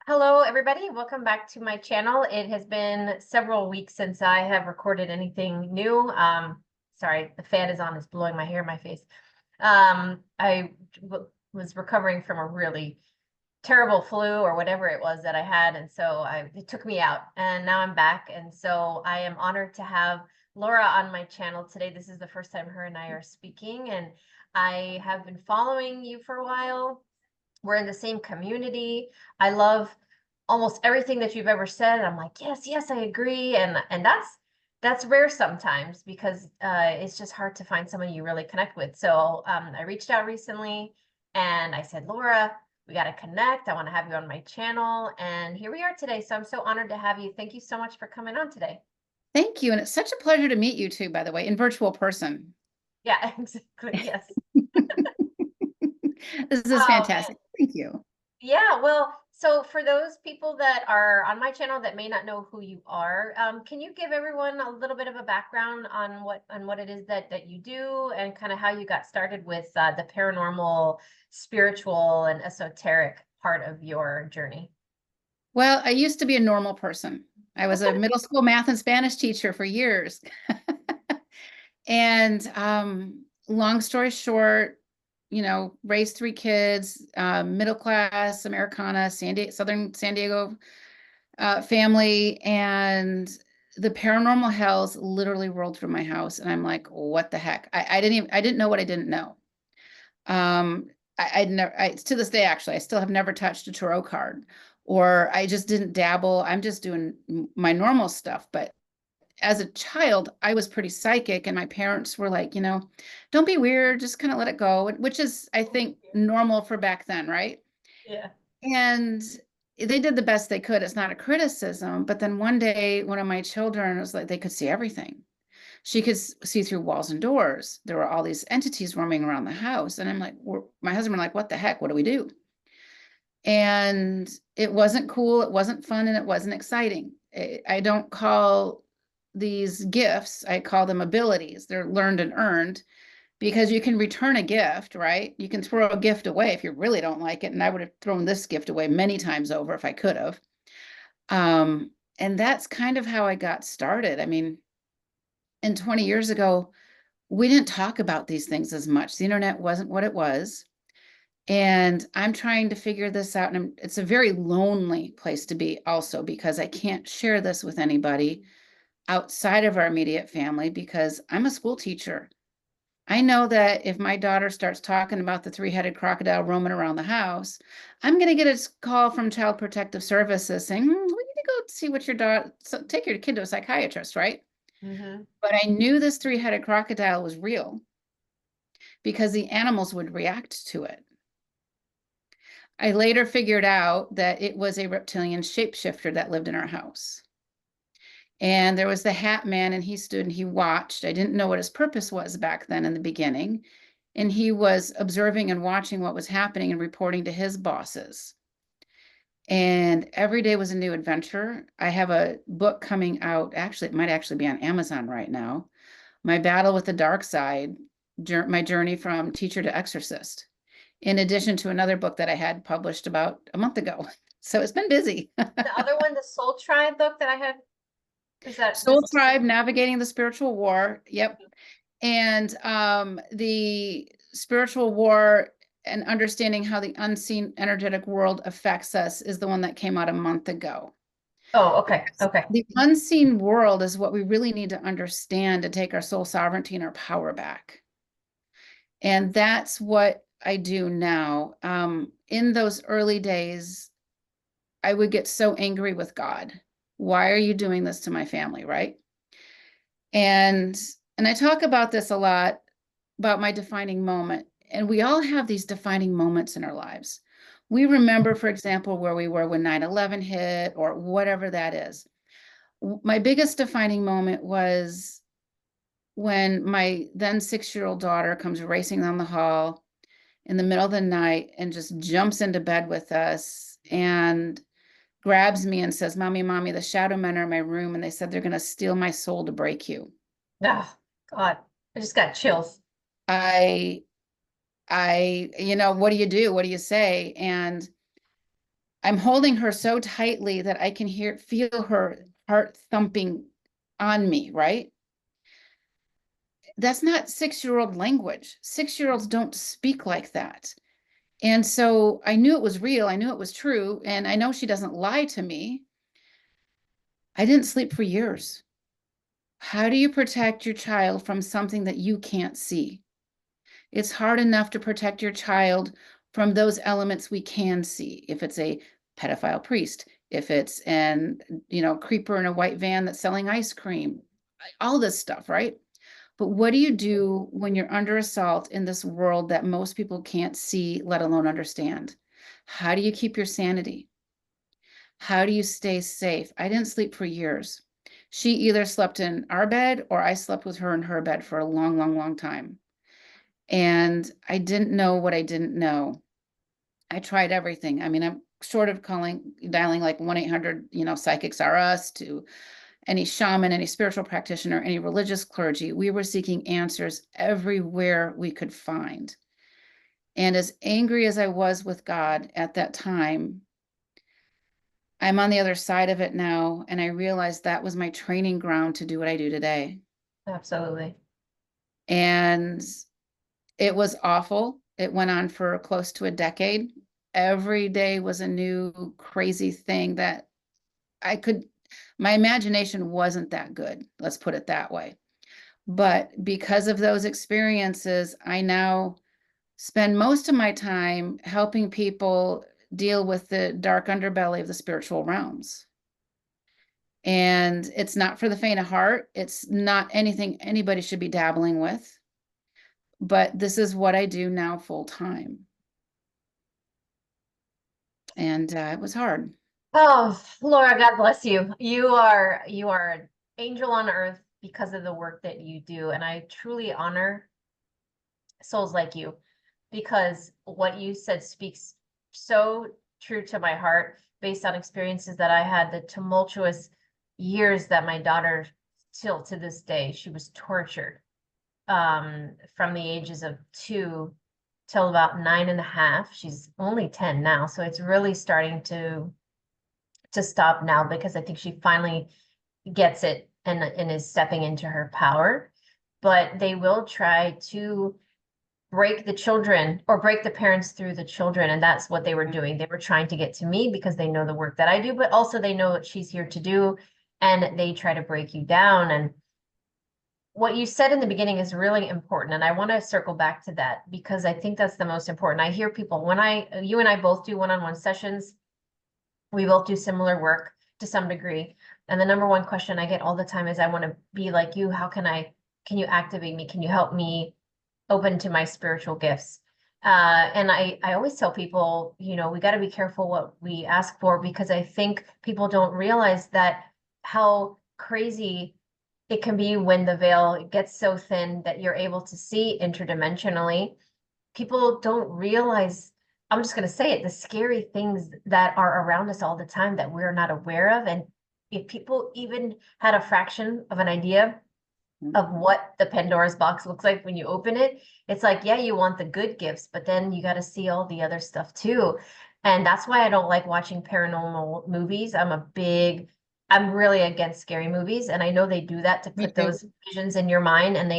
Hello, everybody. Welcome back to my channel. It has been several weeks since I have recorded anything new. Sorry, the fan is on. It's blowing my hair in my face. I was recovering from a really terrible flu or whatever it was that I had, and so it took me out. And now I'm back, and so I am honored to have Laura on my channel today. This is the first time her and I are speaking, and I have been following you for a while. We're in the same community. I love almost everything that you've ever said. I'm like, yes, I agree. And that's rare sometimes because it's just hard to find someone you really connect with. So I reached out recently and I said, Laura, we got to connect. I want to have you on my channel. And here we are today. So I'm so honored to have you. Thank you so much for coming on today. Thank you. And it's such a pleasure to meet you too, by the way, in virtual person. Yeah, exactly. Yes. This is Oh man. fantastic. Thank you. Yeah, well, so for those people that are on my channel that may not know who you are, can you give everyone a little bit of a background on what it is that you do and kind of how you got started with the paranormal, spiritual, and esoteric part of your journey? Well, I used to be a normal person. I was a middle school math and Spanish teacher for years. And long story short, raised three kids, middle class, Americana, Southern San Diego family, and the paranormal hells literally rolled through my house, and I'm like, what the heck? I didn't know what I didn't know. Um, I'd never, to this day, actually, I still have never touched a tarot card, or I just didn't dabble. I'm just doing my normal stuff. But as a child, I was pretty psychic, and my parents were like, don't be weird, just kind of let it go, which is, I think, normal for back then, right? Yeah. And they did the best they could. It's not a criticism. But then one day, one of my children was like, they could see everything. She could see through walls and doors. There were all these entities roaming around the house. And I'm like, my husband were like, what the heck? What do we do? And it wasn't cool. It wasn't fun. And it wasn't exciting. I don't call these gifts, I call them abilities. They're learned and earned because you can return a gift, right? You can throw a gift away if you really don't like it. And I would have thrown this gift away many times over if I could have. And that's kind of how I got started. I mean, and 20 years ago, we didn't talk about these things as much. The internet wasn't what it was. And I'm trying to figure this out. And it's a very lonely place to be also because I can't share this with anybody outside of our immediate family because I'm a school teacher. I know that if my daughter starts talking about the three-headed crocodile roaming around the house, I'm going to get a call from Child Protective Services saying, we need to go see what your daughter, so take your kid to a psychiatrist, right? Mm-hmm. But I knew this three-headed crocodile was real because the animals would react to it. I later figured out that it was a reptilian shapeshifter that lived in our house. And there was the Hat Man, and he stood and he watched. I didn't know what his purpose was back then in the beginning. And he was observing and watching what was happening and reporting to his bosses. And every day was a new adventure. I have a book coming out. Actually, it might actually be on Amazon right now. My Battle with the Dark Side, my journey from teacher to exorcist, in addition to another book that I had published about a month ago. So it's been busy. The other one, the Soul Tribe book that I had, is that Soul this? Tribe, Navigating the Spiritual War. Yep. And the spiritual war and understanding how the unseen energetic world affects us is the one that came out a month ago. Oh, okay. Okay. The unseen world is what we really need to understand to take our soul sovereignty and our power back. And that's what I do now. In those early days, I would get so angry with God. Why are you doing this to my family, right? And I talk about this a lot about my defining moment. And we all have these defining moments in our lives. We remember, for example, where we were when 9/11 hit or whatever that is. My biggest defining moment was when my then 6-year-old daughter comes racing down the hall in the middle of the night and just jumps into bed with us and grabs me and says, Mommy, the shadow men are in my room and they said they're going to steal my soul to break you. Oh, God. I just got chills. I, what do you do? What do you say? And I'm holding her so tightly that I can feel her heart thumping on me, right? That's not 6-year-old language. 6-year-olds don't speak like that. And so I knew it was real. I knew it was true. And I know she doesn't lie to me. I didn't sleep for years. How do you protect your child from something that you can't see? It's hard enough to protect your child from those elements we can see. If it's a pedophile priest, if it's creeper in a white van that's selling ice cream, all this stuff, right? But what do you do when you're under assault in this world that most people can't see, let alone understand? How do you keep your sanity? How do you stay safe? I didn't sleep for years. She either slept in our bed or I slept with her in her bed for a long, long, long time. And I didn't know what I didn't know. I tried everything. I mean, I'm sort of dialing like 1-800, psychics are us, to any shaman, any spiritual practitioner, any religious clergy. We were seeking answers everywhere we could find. And as angry as I was with God at that time, I'm on the other side of it now. And I realized that was my training ground to do what I do today. Absolutely. And it was awful. It went on for close to a decade. Every day was a new crazy thing that my imagination wasn't that good. Let's put it that way. But because of those experiences, I now spend most of my time helping people deal with the dark underbelly of the spiritual realms. And it's not for the faint of heart. It's not anything anybody should be dabbling with. But this is what I do now full time. And it was hard. Oh, Laura, God bless you. You are an angel on earth because of the work that you do. And I truly honor souls like you because what you said speaks so true to my heart based on experiences that I had, the tumultuous years that my daughter, still to this day, she was tortured from the ages of 2 till about 9.5. She's only 10 now, so it's really starting to stop now because I think she finally gets it and is stepping into her power. But they will try to break the children or break the parents through the children, and that's what they were doing. They were trying to get to me because they know the work that I do, but also they know what she's here to do, and they try to break you down. And what you said in the beginning is really important, and I want to circle back to that because I think that's the most important. I hear people when you and I both do one-on-one sessions, we both do similar work to some degree, and the number one question I get all the time is, I want to be like you. Can you activate me? Can you help me open to my spiritual gifts? And I always tell people, we got to be careful what we ask for, because I think people don't realize that how crazy it can be when the veil gets so thin that you're able to see interdimensionally. People don't realize, I'm just going to say it, the scary things that are around us all the time that we're not aware of. And if people even had a fraction of an idea of what the Pandora's box looks like when you open it, it's like, yeah, you want the good gifts, but then you got to see all the other stuff too. And that's why I don't like watching paranormal movies. I'm really against scary movies. And I know they do that to Me put too. those visions in your mind. And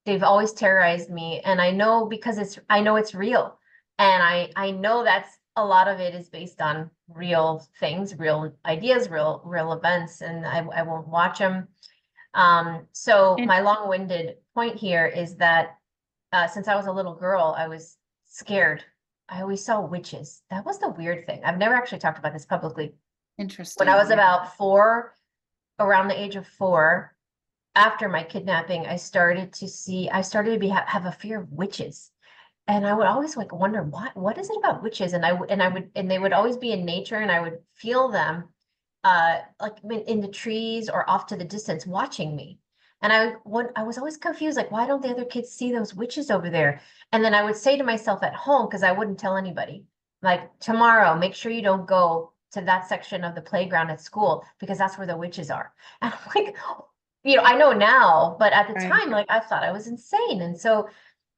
they've always terrorized me. And I know because I know it's real. And I know that's a lot of it is based on real things, real ideas, real events. And I won't watch them. So And my long-winded point here is that since I was a little girl, I was scared. I always saw witches. That was the weird thing. I've never actually talked about this publicly. When I interesting. was about 4, around the age of 4, after my kidnapping, I started to have a fear of witches. And I would always like wonder what is it about witches? And they would always be in nature, and I would feel them like in the trees or off to the distance watching me. And I was always confused, like, why don't the other kids see those witches over there? And then I would say to myself at home, because I wouldn't tell anybody, like, tomorrow, make sure you don't go to that section of the playground at school because that's where the witches are. And I'm like, I know now, but at the Right. time, like, I thought I was insane. And so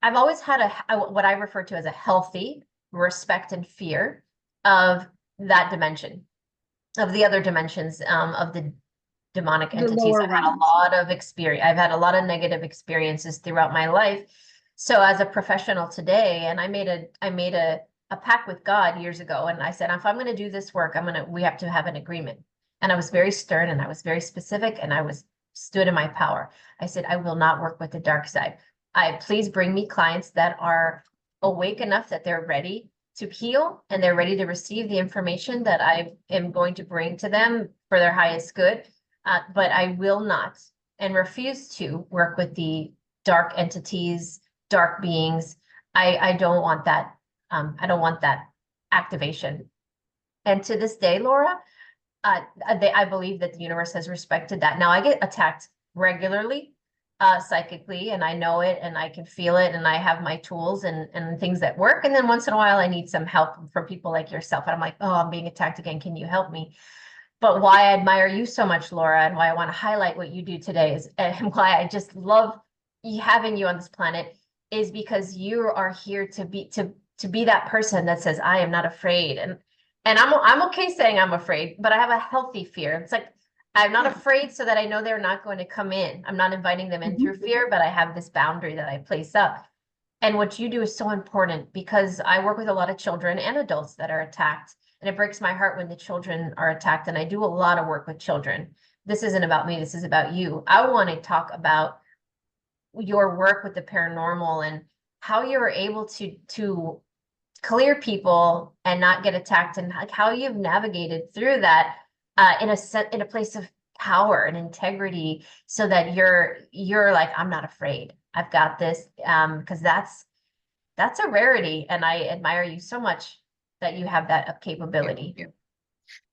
I've always had what I refer to as a healthy respect and fear of that dimension, of the other dimensions, of the demonic The entities. lower I've had a realms. lot of experience. I've had a lot of negative experiences throughout my life. So as a professional today, and I made a pact with God years ago, and I said, if I'm going to do this work, we have to have an agreement. And I was very stern, and I was very specific, and I was stood in my power. I said, I will not work with the dark side. Please bring me clients that are awake enough that they're ready to heal and they're ready to receive the information that I am going to bring to them for their highest good. But I will not and refuse to work with the dark entities, dark beings. I don't want that. I don't want that activation. And to this day, Laura, I believe that the universe has respected that. Now I get attacked regularly, psychically, and I know it, and I can feel it, and I have my tools and things that work. And then once in a while, I need some help from people like yourself. And I'm like, oh, I'm being attacked again. Can you help me? But why I admire you so much, Laura, and why I want to highlight what you do today is, and why I just love having you on this planet is because you are here to be that person that says, I am not afraid. And I'm okay saying I'm afraid, but I have a healthy fear. It's like I'm not Yeah. afraid so that I know they're not going to come in. I'm not inviting them in through fear, but I have this boundary that I place up. And what you do is so important because I work with a lot of children and adults that are attacked. And it breaks my heart when the children are attacked. And I do a lot of work with children. This isn't about me, this is about you. I want to talk about your work with the paranormal and how you were able to clear people and not get attacked, and like how you've navigated through that in a place of power and integrity, so that you're like, I'm not afraid. I've got this, because that's a rarity, and I admire you so much that you have that capability. Yeah.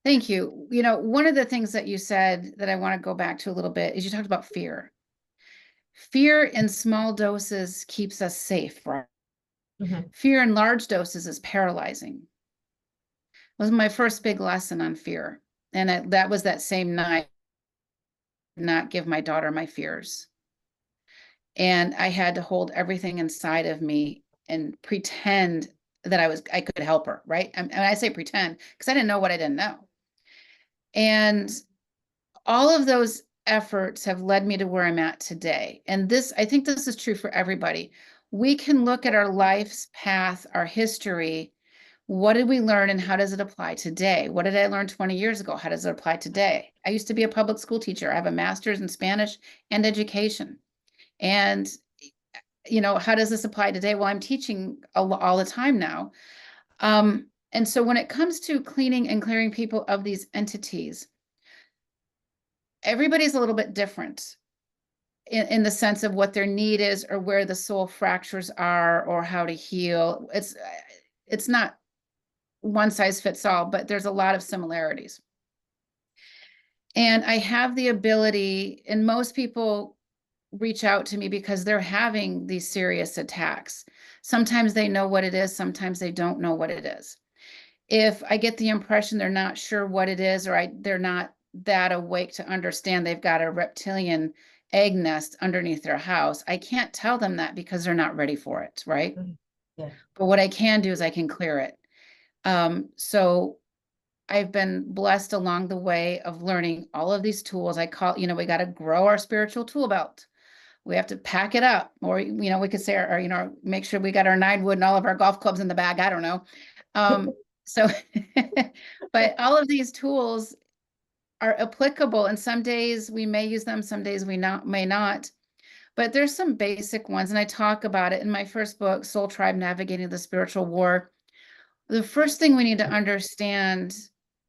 Thank you. You know, one of the things that you said that I want to go back to a little bit is you talked about fear. Fear in small doses keeps us safe, right? Mhm. Fear in large doses is paralyzing. It was my first big lesson on fear. And that was that same night, not give my daughter my fears. And I had to hold everything inside of me and pretend that I could help her, right? And I say pretend because I didn't know what I didn't know. And all of those efforts have led me to where I'm at today. And this, I think this is true for everybody. We can look at our life's path, our history. What did we learn and how does it apply today? What did I learn 20 years ago? How does it apply today? I used to be a public school teacher. I have a master's in Spanish and education. And, you know, how does this apply today? Well, I'm teaching all the time now. And so when it comes to cleaning and clearing people of these entities, everybody's a little bit different in the sense of what their need is or where the soul fractures are or how to heal. It's not one size fits all, but there's a lot of similarities. And I have the ability, and most people reach out to me because they're having these serious attacks. Sometimes they know what it is, sometimes they don't know what it is. If I get the impression they're not sure what it is, or they're not that awake to understand they've got a reptilian egg nest underneath their house, I can't tell them that because they're not ready for it, right? Mhm. Yeah. But what I can do is I can clear it. So I've been blessed along the way of learning all of these tools. I call, you know, we got to grow our spiritual tool belt. We have to pack it up, or, you know, we could say, you know, make sure we got our 9 wood and all of our golf clubs in the bag. I don't know. So, but all of these tools are applicable, and some days we may use them, some days we may not. But there's some basic ones, and I talk about it in my first book, Soul Tribe: Navigating the Spiritual War. The first thing we need to understand,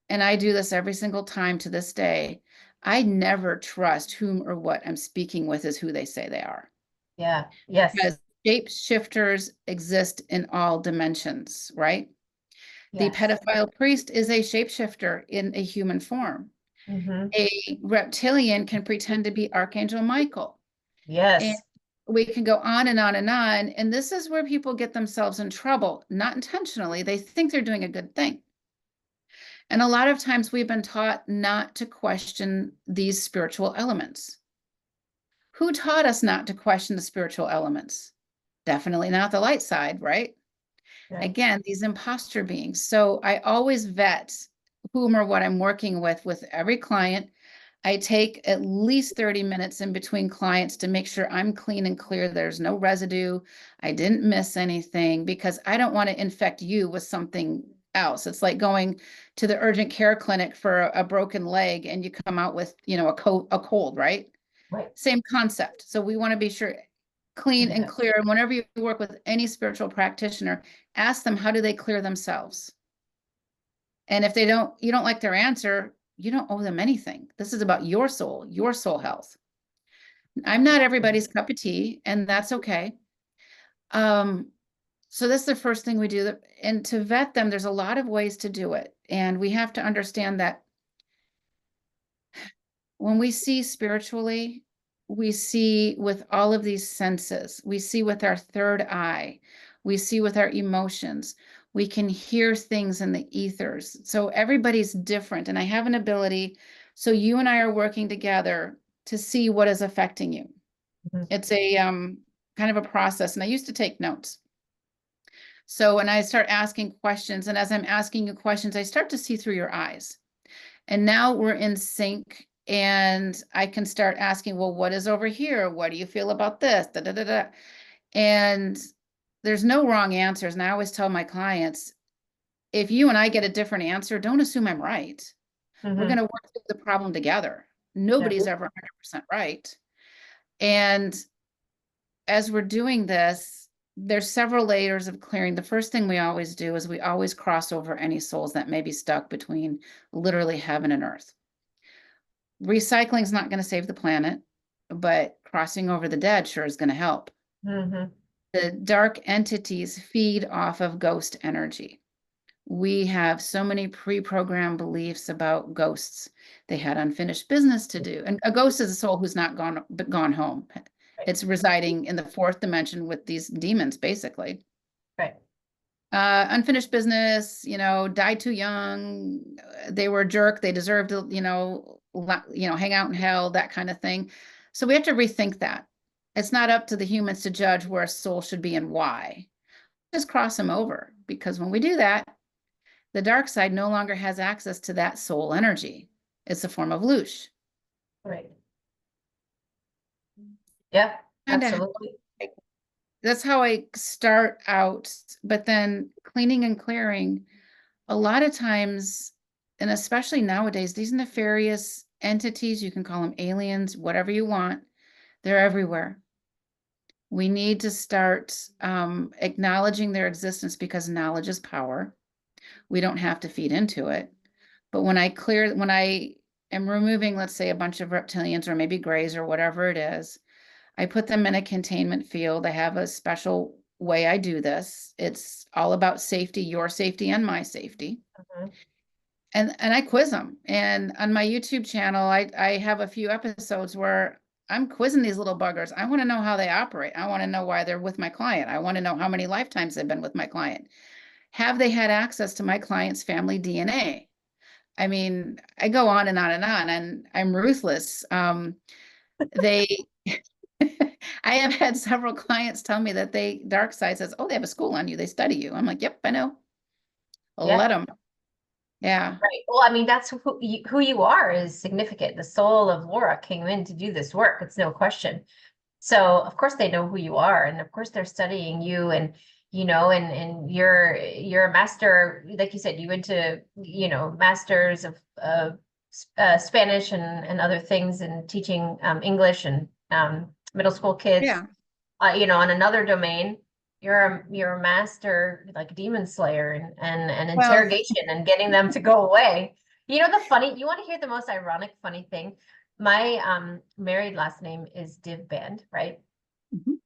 and I do this every single time to this day, I never trust whom or what I'm speaking with is who they say they are. Yeah. Yes. Because shapeshifters exist in all dimensions, right? The Yes. pedophile priest is a shapeshifter in a human form. Hmm. A reptilian can pretend to be Archangel Michael. And Yes. we can go on and on and on. And this is where people get themselves in trouble, not intentionally. They think they're doing a good thing. And a lot of times we've been taught not to question these spiritual elements. Who taught us not to question the spiritual elements? Definitely not the light side, right? Right. Again, these imposter beings. So I always vet whom or what I'm working with every client. I take at least 30 minutes in between clients to make sure I'm clean and clear. There's no residue. I didn't miss anything because I don't want to infect you with something else. It's like going to the urgent care clinic for a broken leg and you come out with, a cold, right? Right. Same concept. So we want to be sure clean and Okay. clear. And whenever you work with any spiritual practitioner, ask them, how do they clear themselves? And if you don't like their answer, you don't owe them anything. This is about your soul health. I'm not everybody's cup of tea, and that's okay. Um, so that's the first thing we do. And to vet them, there's a lot of ways to do it. And we have to understand that when we see spiritually, we see with all of these senses. We see with our third eye. We see with our emotions. We can hear things in the ethers. So everybody's different. And I have an ability. So you and I are working together to see what is affecting you. Mhm. It's a kind of a process. And I used to take notes. So when I start asking questions, and as I'm asking you questions, I start to see through your eyes. And now we're in sync and I can start asking, well, what is over here? What do you feel about this? Da, da, da, da. And there's no wrong answers. And I always tell my clients, if you and I get a different answer, don't assume I'm right. We're going Mhm. to work through the problem together. Yeah. Nobody's ever 100% right. And as we're doing this, there's several layers of clearing. The first thing we always do is we always cross over any souls that may be stuck between literally heaven and earth. Recycling is not going to save the planet, but crossing over the dead sure is going to help. Mhm. The dark entities feed off of ghost energy. We have so many pre-programmed beliefs about ghosts. They had unfinished business to do. And a ghost is a soul who's not gone home. Right. It's residing in the fourth dimension with these demons, basically. Right. Unfinished business, died too young, they were a jerk, they deserved to, hang out in hell, that kind of thing. So we have to rethink that. It's not up to the humans to judge where a soul should be and why. Just cross them over, because when we do that, the dark side no longer has access to that soul energy. It's a form of loosh. Right. Yeah, And absolutely. that's how I start out. But then cleaning and clearing, a lot of times, and especially nowadays, these nefarious entities, you can call them aliens, whatever you want, they're everywhere. We need to start acknowledging their existence because knowledge is power. We don't have to feed into it. But when I am removing, let's say, a bunch of reptilians or maybe grays or whatever it is, I put them in a containment field. I have a special way I do this. It's all about safety, your safety and my safety. Mhm. And I quiz them. And on my YouTube channel, I have a few episodes where I'm quizzing these little buggers. I want to know how they operate. I want to know why they're with my client. I want to know how many lifetimes they've been with my client. Have they had access to my client's family DNA? I mean, I go on and on and on, and I'm ruthless. They, I have had several clients tell me that dark side says, oh, they have a school on you. They study you. I'm like, yep, I know. Yeah. Let them. Yeah. Right. Well, I mean, that's who you are is significant. The soul of Laura came in to do this work. It's no question. So of course they know who you are, and of course they're studying you, and and you're a master, like you said, you went to masters of Spanish and other things, and teaching English and middle school kids. Yeah. On another domain, you're a master, like demon slayer and Well, interrogation and getting them to go away. You want to hear the most ironic funny thing? My married last name is Div Band, right? mhm.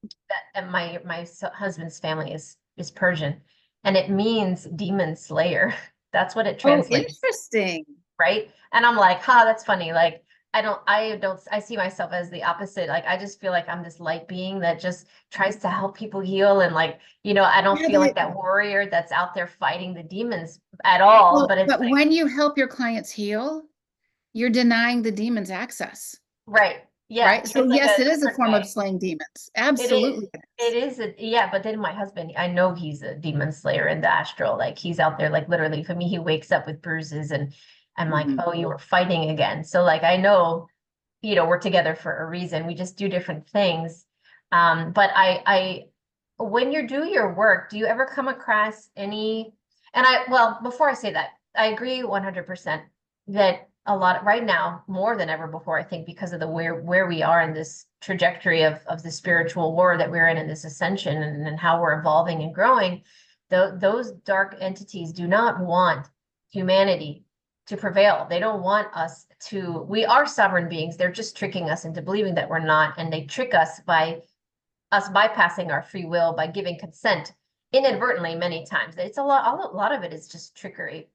And my husband's family is Persian, and it means demon slayer. That's what it Oh, translates, interesting. right? And I'm like, that's funny. Like, I see myself as the opposite. Like, I just feel like I'm this light being that just tries to help people heal. And like, I don't Yeah, feel like that warrior that's out there fighting the demons at all. well, But it's but like, when you help your clients heal, you're denying the demons access. right, Yeah, right? So it's like yes, a it is a different form of way. slaying demons. It is. Absolutely it It is. is. Yeah, but then my husband, I know he's a demon slayer in the astral. Like he's out there, like literally for me, he wakes up with bruises and I'm like, Mhm. oh, you were fighting again. So like I know, we're together for a reason. We just do different things. But when you do your work, do you ever come across any, well, before I say that, I agree 100% that a lot right now, more than ever before, I think, because of the where we are in this trajectory of the spiritual war that we're in this ascension and how we're evolving and growing, those dark entities do not want humanity to prevail. They don't want us to, we are sovereign beings. They're just tricking us into believing that we're not. And they trick us by us bypassing our free will by giving consent inadvertently many times. It's a lot of it is just trickery.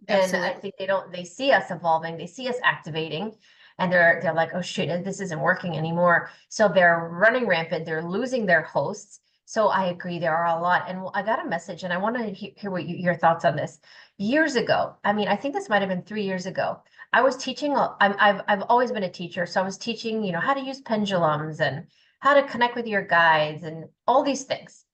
And I Absolutely. think they see us evolving, they see us activating, and they're like, oh shit, this isn't working anymore. So they're running rampant, they're losing their hosts. So I agree, there are a lot. And I got a message, and I want to hear what your thoughts on this. Years ago, I mean, I think this might have been 3 years ago. I was teaching. I've always been a teacher, so I was teaching, how to use pendulums and how to connect with your guides and all these things.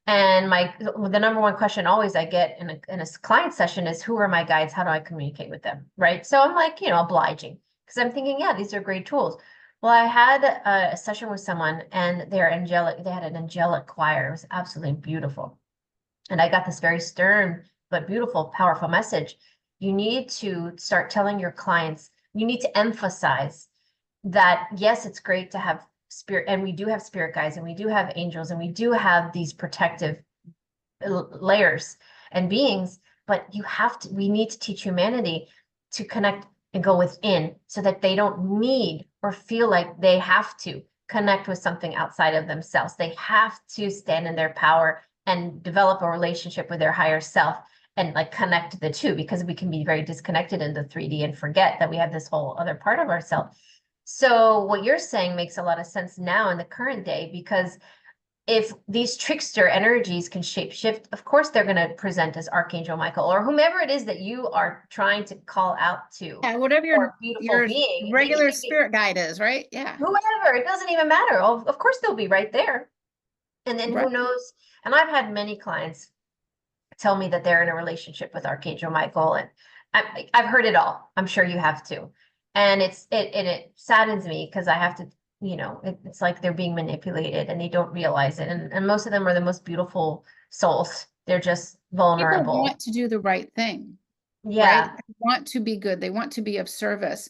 And the number one question always I get in a client session is, who are my guides? How do I communicate with them? Right. So I'm like, obliging because I'm thinking, yeah, these are great tools. Well, I had a session with someone and they had an angelic choir. It was absolutely beautiful. And I got this very stern, but beautiful, powerful message. You need to start telling your clients, you need to emphasize that yes, it's great to have spirit, and we do have spirit guides, and we do have angels, and we do have these protective layers and beings, but we need to teach humanity to connect and go within so that they don't need or feel like they have to connect with something outside of themselves. They have to stand in their power and develop a relationship with their higher self and like connect the two, because we can be very disconnected in the 3D and forget that we have this whole other part of ourselves. So what you're saying makes a lot of sense now in the current day, because if these trickster energies can shapeshift, of course they're going to present as Archangel Michael or whomever it is that you are trying to call out to, Yeah, whatever or beautiful your being. regular spirit guide is, right? Yeah. Whoever, it doesn't even matter. Of course they'll be right there. And then Right. who knows? And I've had many clients tell me that they're in a relationship with Archangel Michael, and I've heard it all. I'm sure you have too. And it saddens me because I have to, it's like they're being manipulated and they don't realize it. And most of them are the most beautiful souls. They're just People vulnerable. want to do the right thing, right? Yeah, They want to be good. They want to be of service.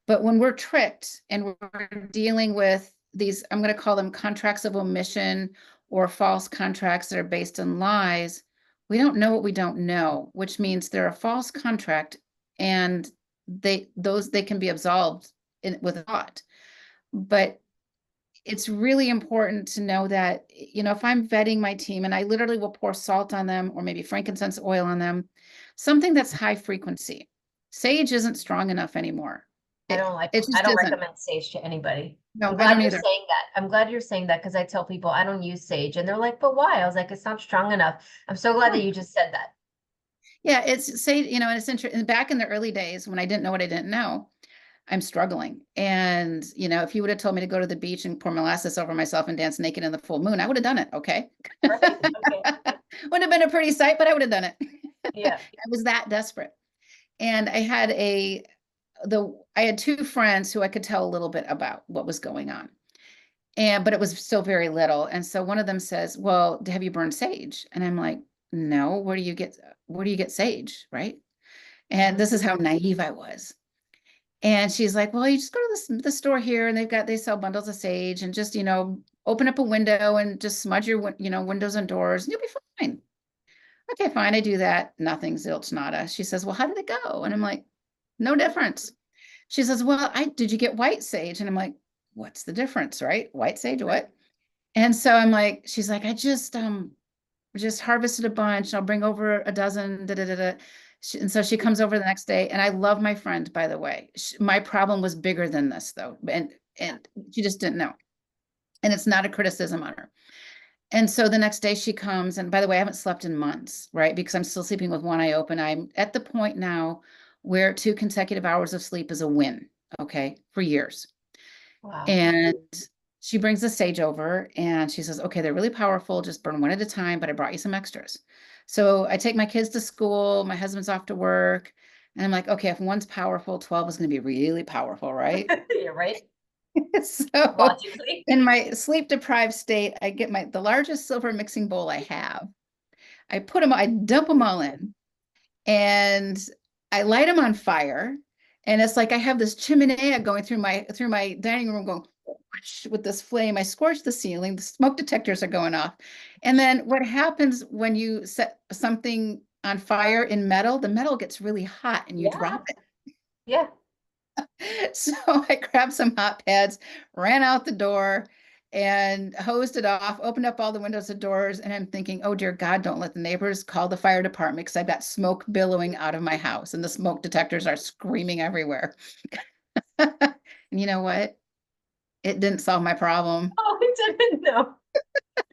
But when we're tricked and we're dealing with these, I'm going to call them contracts of omission or false contracts that are based on lies, we don't know what we don't know, which means they're a false contract and they can be absolved with thought. But it's really important to know that, if I'm vetting my team and I literally will pour salt on them or maybe frankincense oil on them, something that's high frequency. Sage isn't strong enough anymore. It I just don't isn't. recommend sage to anybody. No, I'm I glad don't you're either. saying that. I'm glad you're saying that because I tell people I don't use sage and they're like, but why? I was like, it's not strong enough. I'm so glad that you just said that. Yeah, it's say, and it's interesting. Back in the early days when I didn't know what I didn't know, I'm struggling. And, if you would have told me to go to the beach and pour molasses over myself and dance naked in the full moon, I would have done it. Okay. Right? Okay. Would have been a pretty sight, but I would have done it. Yeah. I was that desperate. And I had two friends who I could tell a little bit about what was going on. But it was still very little. And so one of them says, well, have you burned sage? And I'm like, no, where do you get sage? Right. And Mhm. this is how naive I was. And she's like, well, you just go to the store here and they sell bundles of sage and just, open up a window and just smudge your, windows and doors and you'll be fine. Okay, fine. I do that. Nothing, zilch, nada. She says, well, how did it go? And I'm like, no difference. She says, well, did you get white sage? And I'm like, what's the difference, right? White sage, Right. what? And so she's like, I just harvested a bunch. I'll bring over a dozen. Da, da, da, da. And so she comes over the next day, and I love my friend, by the way. My problem was bigger than this, though, and she just didn't know. And it's not a criticism on her. And so the next day she comes, and by the way, I haven't slept in months, right? Because I'm still sleeping with one eye open. I'm at the point now where 2 consecutive hours of sleep is a win, okay, for years. Wow. And she brings the sage over and she says, okay, they're really powerful. Just burn one at a time, but I brought you some extras. So I take my kids to school. My husband's off to work. And I'm like, okay, if one's powerful, 12 is going to be really powerful, right? You're right. So Logically. in my sleep deprived state, I get the largest silver mixing bowl I have. I dump them all in and I light them on fire. And it's like I have this chimney going through my dining room going whoosh, with this flame. I scorch the ceiling, the smoke detectors are going off. And then what happens when you set something on fire in metal, the metal gets really hot and you Yeah. drop it. Yeah. So I grabbed some hot pads, ran out the door and hosed it off, opened up all the windows and doors. And I'm thinking, oh, dear God, don't let the neighbors call the fire department because I've got smoke billowing out of my house and the smoke detectors are screaming everywhere. And you know what? It didn't solve my problem. Oh, I didn't know.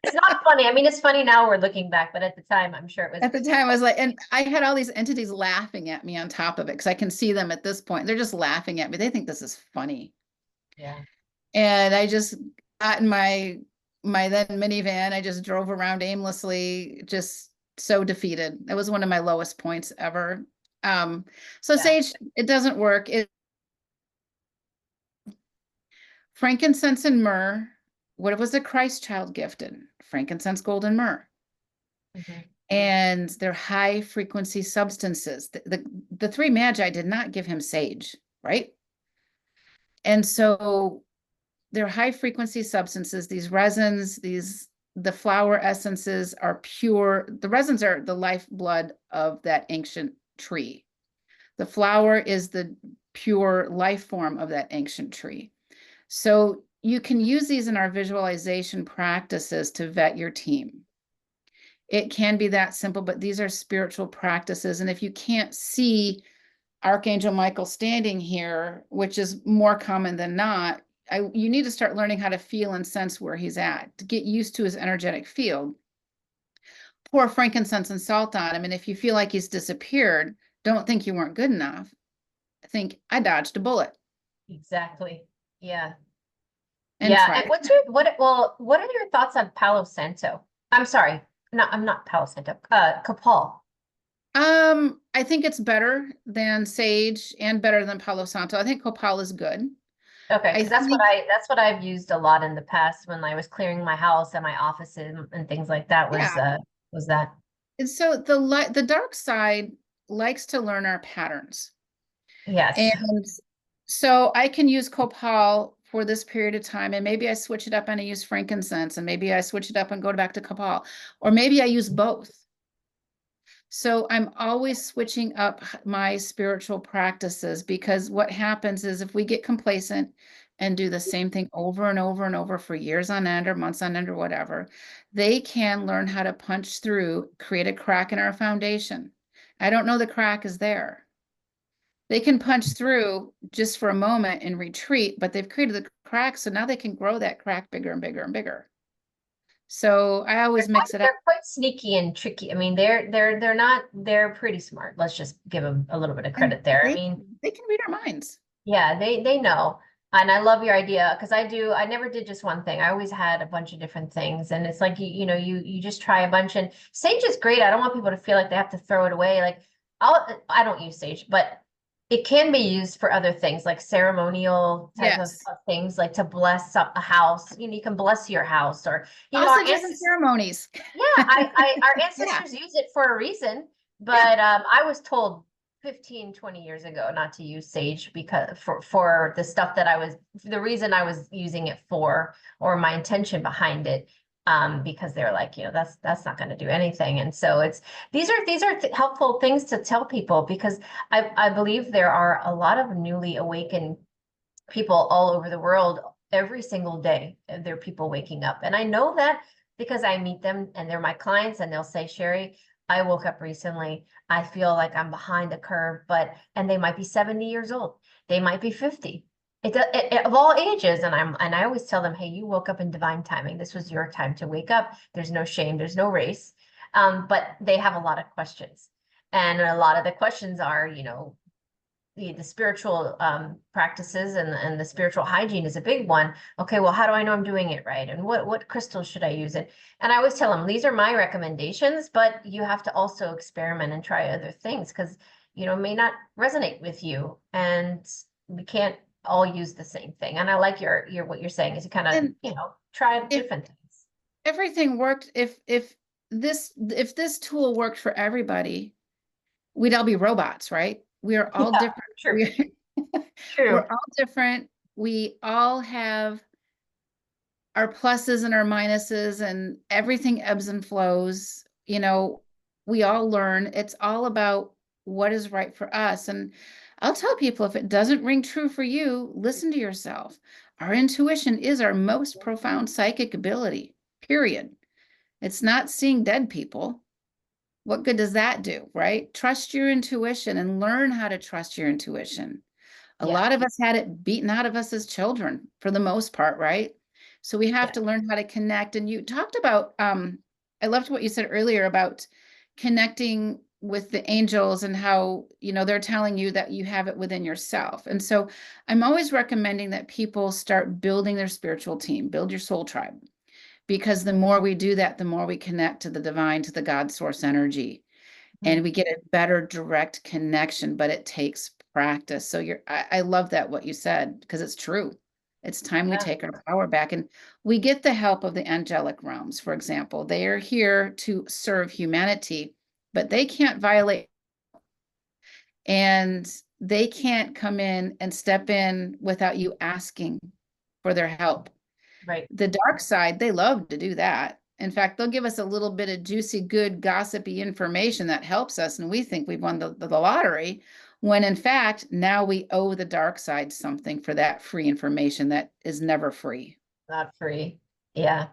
It's not funny. I mean, it's funny now we're looking back, but at the time, I'm sure it was. At the time, I was like, and I had all these entities laughing at me on top of it because I can see them at this point. They're just laughing at me. They think this is funny. Yeah. And I just got in my then minivan. I just drove around aimlessly, just so defeated. It was one of my lowest points ever. So Yeah. sage, it doesn't work. Frankincense and myrrh. What was the Christ child gifted? Frankincense, gold, and myrrh. Mhm. And they're high frequency substances. The three magi did not give him sage, right? And so they're high frequency substances. These resins, the flower essences are pure. The resins are the lifeblood of that ancient tree. The flower is the pure life form of that ancient tree. So you can use these in our visualization practices to vet your team. It can be that simple, but these are spiritual practices. And if you can't see Archangel Michael standing here, which is more common than not, you need to start learning how to feel and sense where he's at to get used to his energetic field. Pour frankincense and salt on him. And if you feel like he's disappeared, don't think you weren't good enough. Think, I dodged a bullet Exactly. Yeah. and Yeah. try And it. what are your thoughts on Palo Santo? I'm sorry. No, I'm not Palo Santo. Kapal. I think it's better than sage and better than Palo Santo. I think copal is good. Okay, I because think, that's what I've used a lot in the past when I was clearing my house and my offices and things like that yeah. was that. And so the dark side likes to learn our patterns. Yes. And so I can use copal for this period of time, and maybe I switch it up and I use frankincense, and maybe I switch it up and go back to copal, or maybe I use both. So I'm always switching up my spiritual practices because what happens is if we get complacent and do the same thing over and over and over for years on end or months on end or whatever, they can learn how to punch through, create a crack in our foundation. I don't know the crack is there. They can punch through just for a moment and retreat, but they've created the crack, so now they can grow that crack bigger and bigger and bigger. So I always mix it up. They're quite sneaky and tricky. I mean, they're pretty smart. Let's just give them a little bit of And credit there. I they mean, they can read our minds. yeah, they know. And I love your idea because I never did just one thing. I always had a bunch of different things. And it's like you just try a bunch and sage is great. I don't want people to feel like they have to throw it away. Like I don't use sage, but it can be used for other things like ceremonial type Yes. of things, like to bless a house. You can bless your house or our Sausages and ancestors. ceremonies. Yeah, our Yeah, ancestors use it for a reason, yeah. but I was told 15, 20 years ago not to use sage because for the stuff that the reason I was using it for, or my intention behind it, because they're like, that's not going to do anything. And so these are helpful things to tell people because I believe there are a lot of newly awakened people all over the world every single day. There are people waking up. And I know that because I meet them and they're my clients and they'll say, Sherri, I woke up recently. I feel like I'm behind the curve, and they might be 70 years old. They might be 50. Of all ages. And I always tell them, hey, you woke up in divine timing. This was your time to wake up. There's no shame. There's no race. But they have a lot of questions. And a lot of the questions are, the spiritual practices and the spiritual hygiene is a big one. Okay, well, how do I know I'm doing it right? And what crystals should I use? And I always tell them, these are my recommendations, but you have to also experiment and try other things because, you know, it may not resonate with you. And we can't all use the same thing. And I like your what you're saying is to kind of, And you know, try if different things. everything worked, if this tool worked for everybody, we'd all be robots, right? We are all Yeah, different. true, true. We're all different. We all have our pluses and our minuses, and everything ebbs and flows. You know, we all learn. It's all about what is right for us. And I'll tell people, if it doesn't ring true for you, listen to yourself. Our intuition is our most profound psychic ability, period. It's not seeing dead people. What good does that do, right? Trust your intuition and learn how to trust your intuition. A Yeah, lot of us had it beaten out of us as children for the most part, right? So we have yeah. to learn how to connect. And you talked about, I loved what you said earlier about connecting with the angels and how, you know, they're telling you that you have it within yourself. And so I'm always recommending that people start building their spiritual team, build your soul tribe, because the more we do that, the more we connect to the divine, to the God source energy, and Mhm. we get a better direct connection, but it takes practice. So I love that what you said, because it's true. It's time we Yeah, take our power back, and we get the help of the angelic realms. For example, they are here to serve humanity, but they can't violate, and they can't come in and step in without you asking for their help. right. The dark side, they love to do that. In fact, they'll give us a little bit of juicy, good, gossipy information that helps us, and we think we've won the lottery, when in fact, now we owe the dark side something for that free information that is never free. Not free. Yeah.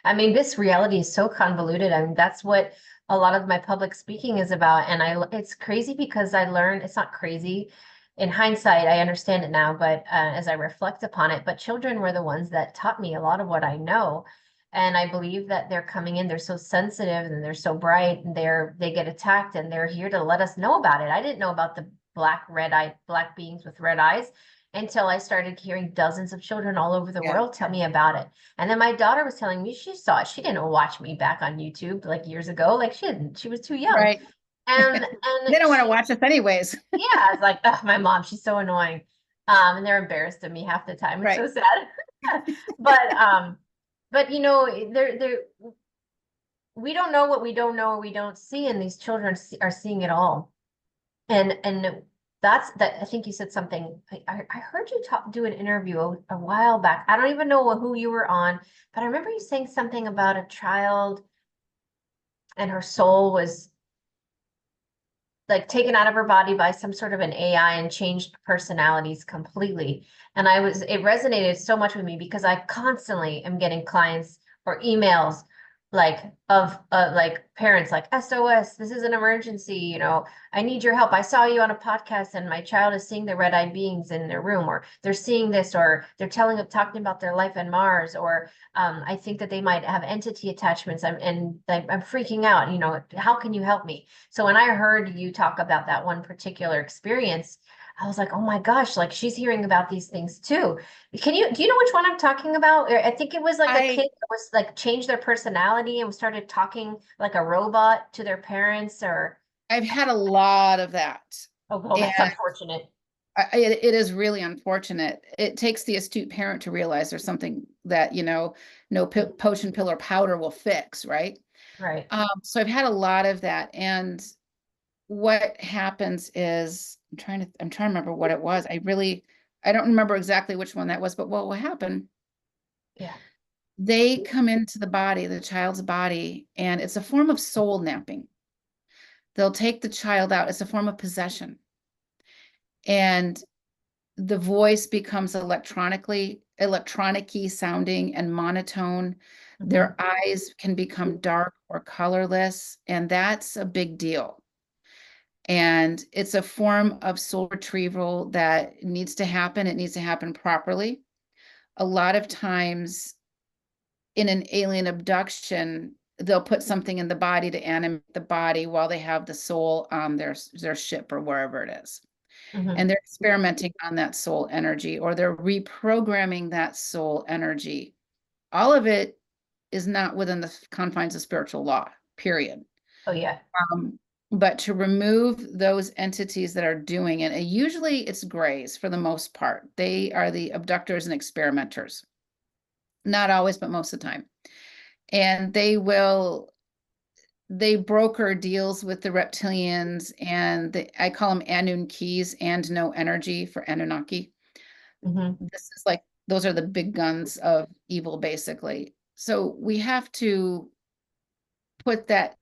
I mean, this reality is so convoluted. I mean, that's what a lot of my public speaking is about. And it's crazy because I learned, it's not crazy. In hindsight, I understand it now, but as I reflect upon it, but children were the ones that taught me a lot of what I know. And I believe that they're coming in, they're so sensitive and they're so bright and they get attacked and they're here to let us know about it. I didn't know about the black beings with red eyes until I started hearing dozens of children all over the Yeah. world tell me about it. And then my daughter was telling me she saw it. She didn't watch me back on YouTube like years ago. Like she didn't. She was too young. Right. They And don't want to she, watch us anyways. yeah, it's like, oh, my mom, she's so annoying. And they're embarrassed of me half the time. It's Right. so sad. But you know, they're we don't know what we don't know or we don't see, and these children are seeing it all. And that's that. I think you said something. I heard you do an interview a while back. I don't even know who you were on, but I remember you saying something about a child and her soul was like taken out of her body by some sort of an AI and changed personalities completely. And it resonated so much with me because I constantly am getting clients or emails like of like parents like SOS, this is an emergency, you know, I need your help. I saw you on a podcast and my child is seeing the red-eyed beings in their room, or they're seeing this, or they're talking about their life on Mars, or I think that they might have entity attachments. I'm freaking out, you know, how can you help me? So when I heard you talk about that one particular experience, I was like, oh my gosh, like she's hearing about these things too. Do you know which one I'm talking about? I think it was like a I kid that was like changed their personality and started talking like a robot to their parents or I've had a lot of that. oh well, And that's unfortunate. it is really unfortunate. It takes the astute parent to realize there's something that, you know, no potion, pill, or powder will fix, right? Right. So I've had a lot of that. And what happens is I'm trying to remember what it was. I don't remember exactly which one that was, but what will happen? Yeah. They come into the body, the child's body, and it's a form of soul napping. They'll take the child out. It's a form of possession. And the voice becomes electronic-y sounding and monotone. Mhm. Their eyes can become dark or colorless, and that's a big deal. And it's a form of soul retrieval that needs to happen. It needs to happen properly. A lot of times in an alien abduction, they'll put something in the body to animate the body while they have the soul on their ship or wherever it is. Mhm. and they're experimenting on that soul energy, or they're reprogramming that soul energy. All of it is not within the confines of spiritual law, period. Oh yeah. Um, but to remove those entities that are doing it, and usually it's grays for the most part. They are the abductors and experimenters. Not always, but most of the time. And they broker deals with the reptilians, and I call them Anunnakis, and no energy for Anunnaki. Mhm. This is like, those are the big guns of evil, basically. So we have to put that,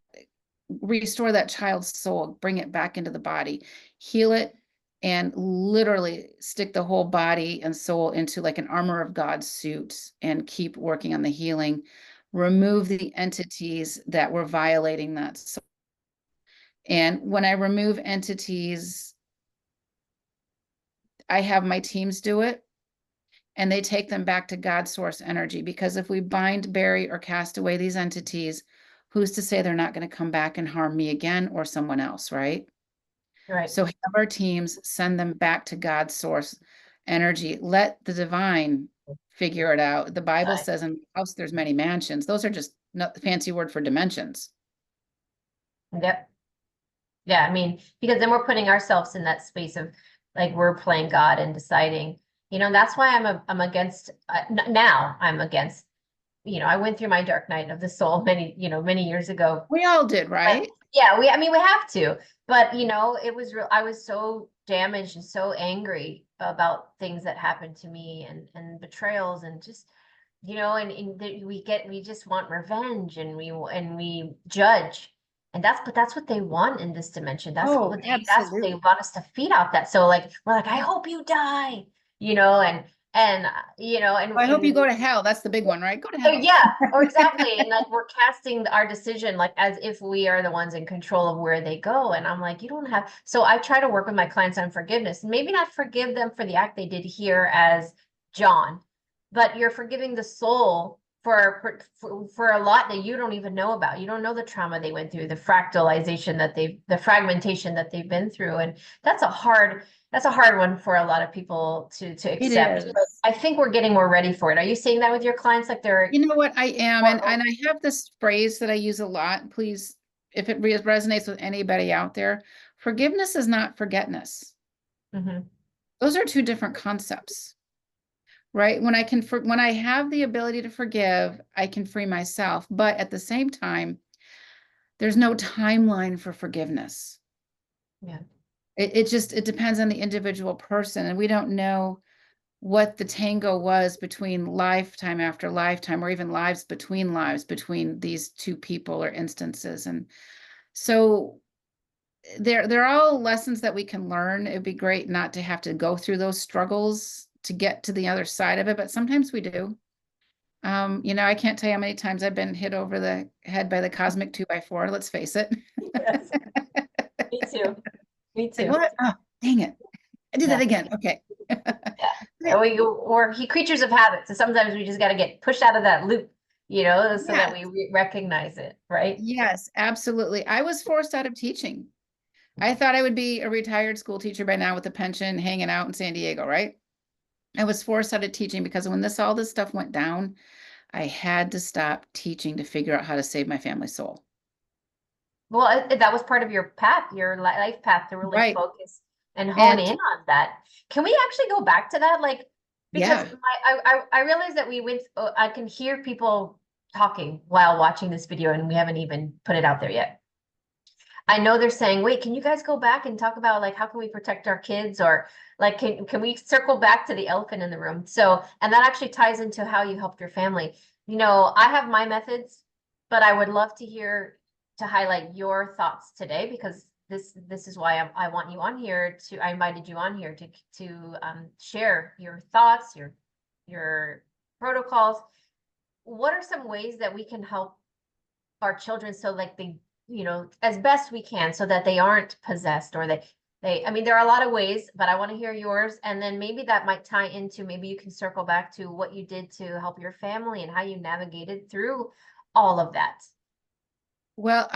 restore that child's soul, bring it back into the body, heal it, and literally stick the whole body and soul into like an armor of God suit and keep working on the healing. Remove the entities that were violating that soul. And when I remove entities, I have my teams do it, and they take them back to God source energy. Because if we bind, bury, or cast away these entities, who's to say they're not going to come back and harm me again or someone else, right? Right. So have our teams send them back to God's source energy. Let the divine figure it out. The Bible Right. says in the house there's many mansions. Those are just not the fancy word for dimensions. Yep. Yeah, I mean, because then we're putting ourselves in that space of like we're playing God and deciding, that's why I'm against now I'm against, I went through my dark night of the soul many years ago. We all did, But right? yeah, I mean, we have to, but it was real. I was so damaged and so angry about things that happened to me and betrayals and just, we just want revenge and we judge. And that's what they want in this dimension. Oh, That's what they absolutely. want us to feed off that. So like we're like, I hope you die, I hope you and go to hell. That's the big one, right? Go to oh, hell. yeah, or exactly. And like we're casting our decision like as if we are the ones in control of where they go. And I'm like, you don't have. So I try to work with my clients on forgiveness. Maybe not forgive them for the act they did here as John, but you're forgiving the soul for a lot that you don't even know about. You don't know the trauma they went through, the fragmentation that they've been through. And that's a hard one for a lot of people to It accept. But is. I think we're getting more ready for it. Are you seeing that with your clients? Like they're You know what? I am. more And I have this phrase that I use a lot. Please, if it resonates with anybody out there, forgiveness is not forgetness. Mhm. Those are two different concepts, right? When I have the ability to forgive, I can free myself. But at the same time, there's no timeline for forgiveness. Yeah. It depends on the individual person. And we don't know what the tango was between lifetime after lifetime, or even lives between these two people or instances. And so they're all lessons that we can learn. It'd be great not to have to go through those struggles to get to the other side of it, but sometimes we do. I can't tell you how many times I've been hit over the head by the cosmic 2x4. Let's face it. Yes. Me too. Me Like, too. what? Oh, dang it. I did that Yeah. again. Okay. Yeah. And he creatures of habit. So sometimes we just got to get pushed out of that loop, so that Yes. we recognize it, right? Yes, absolutely. I was forced out of teaching. I thought I would be a retired school teacher by now with a pension hanging out in San Diego, right? I was forced out of teaching because when all this stuff went down, I had to stop teaching to figure out how to save my family's soul. Well, that was part of your path, your life path to really Right. focus and hone And in on that. Can we actually go back to that? Like, because yeah, I realized that I can hear people talking while watching this video, and we haven't even put it out there yet. I know they're saying, wait, can you guys go back and talk about like how can we protect our kids, or like can we circle back to the elephant in the room? So, and that actually ties into how you helped your family. I have my methods, but I would love to highlight your thoughts today, because this is why I want you on here I invited you on here to share your thoughts, your protocols. What are some ways that we can help our children so like they as best we can, so that they aren't possessed, or I mean there are a lot of ways, but I want to hear yours, and then maybe that might tie into, maybe you can circle back to what you did to help your family and how you navigated through all of that. well,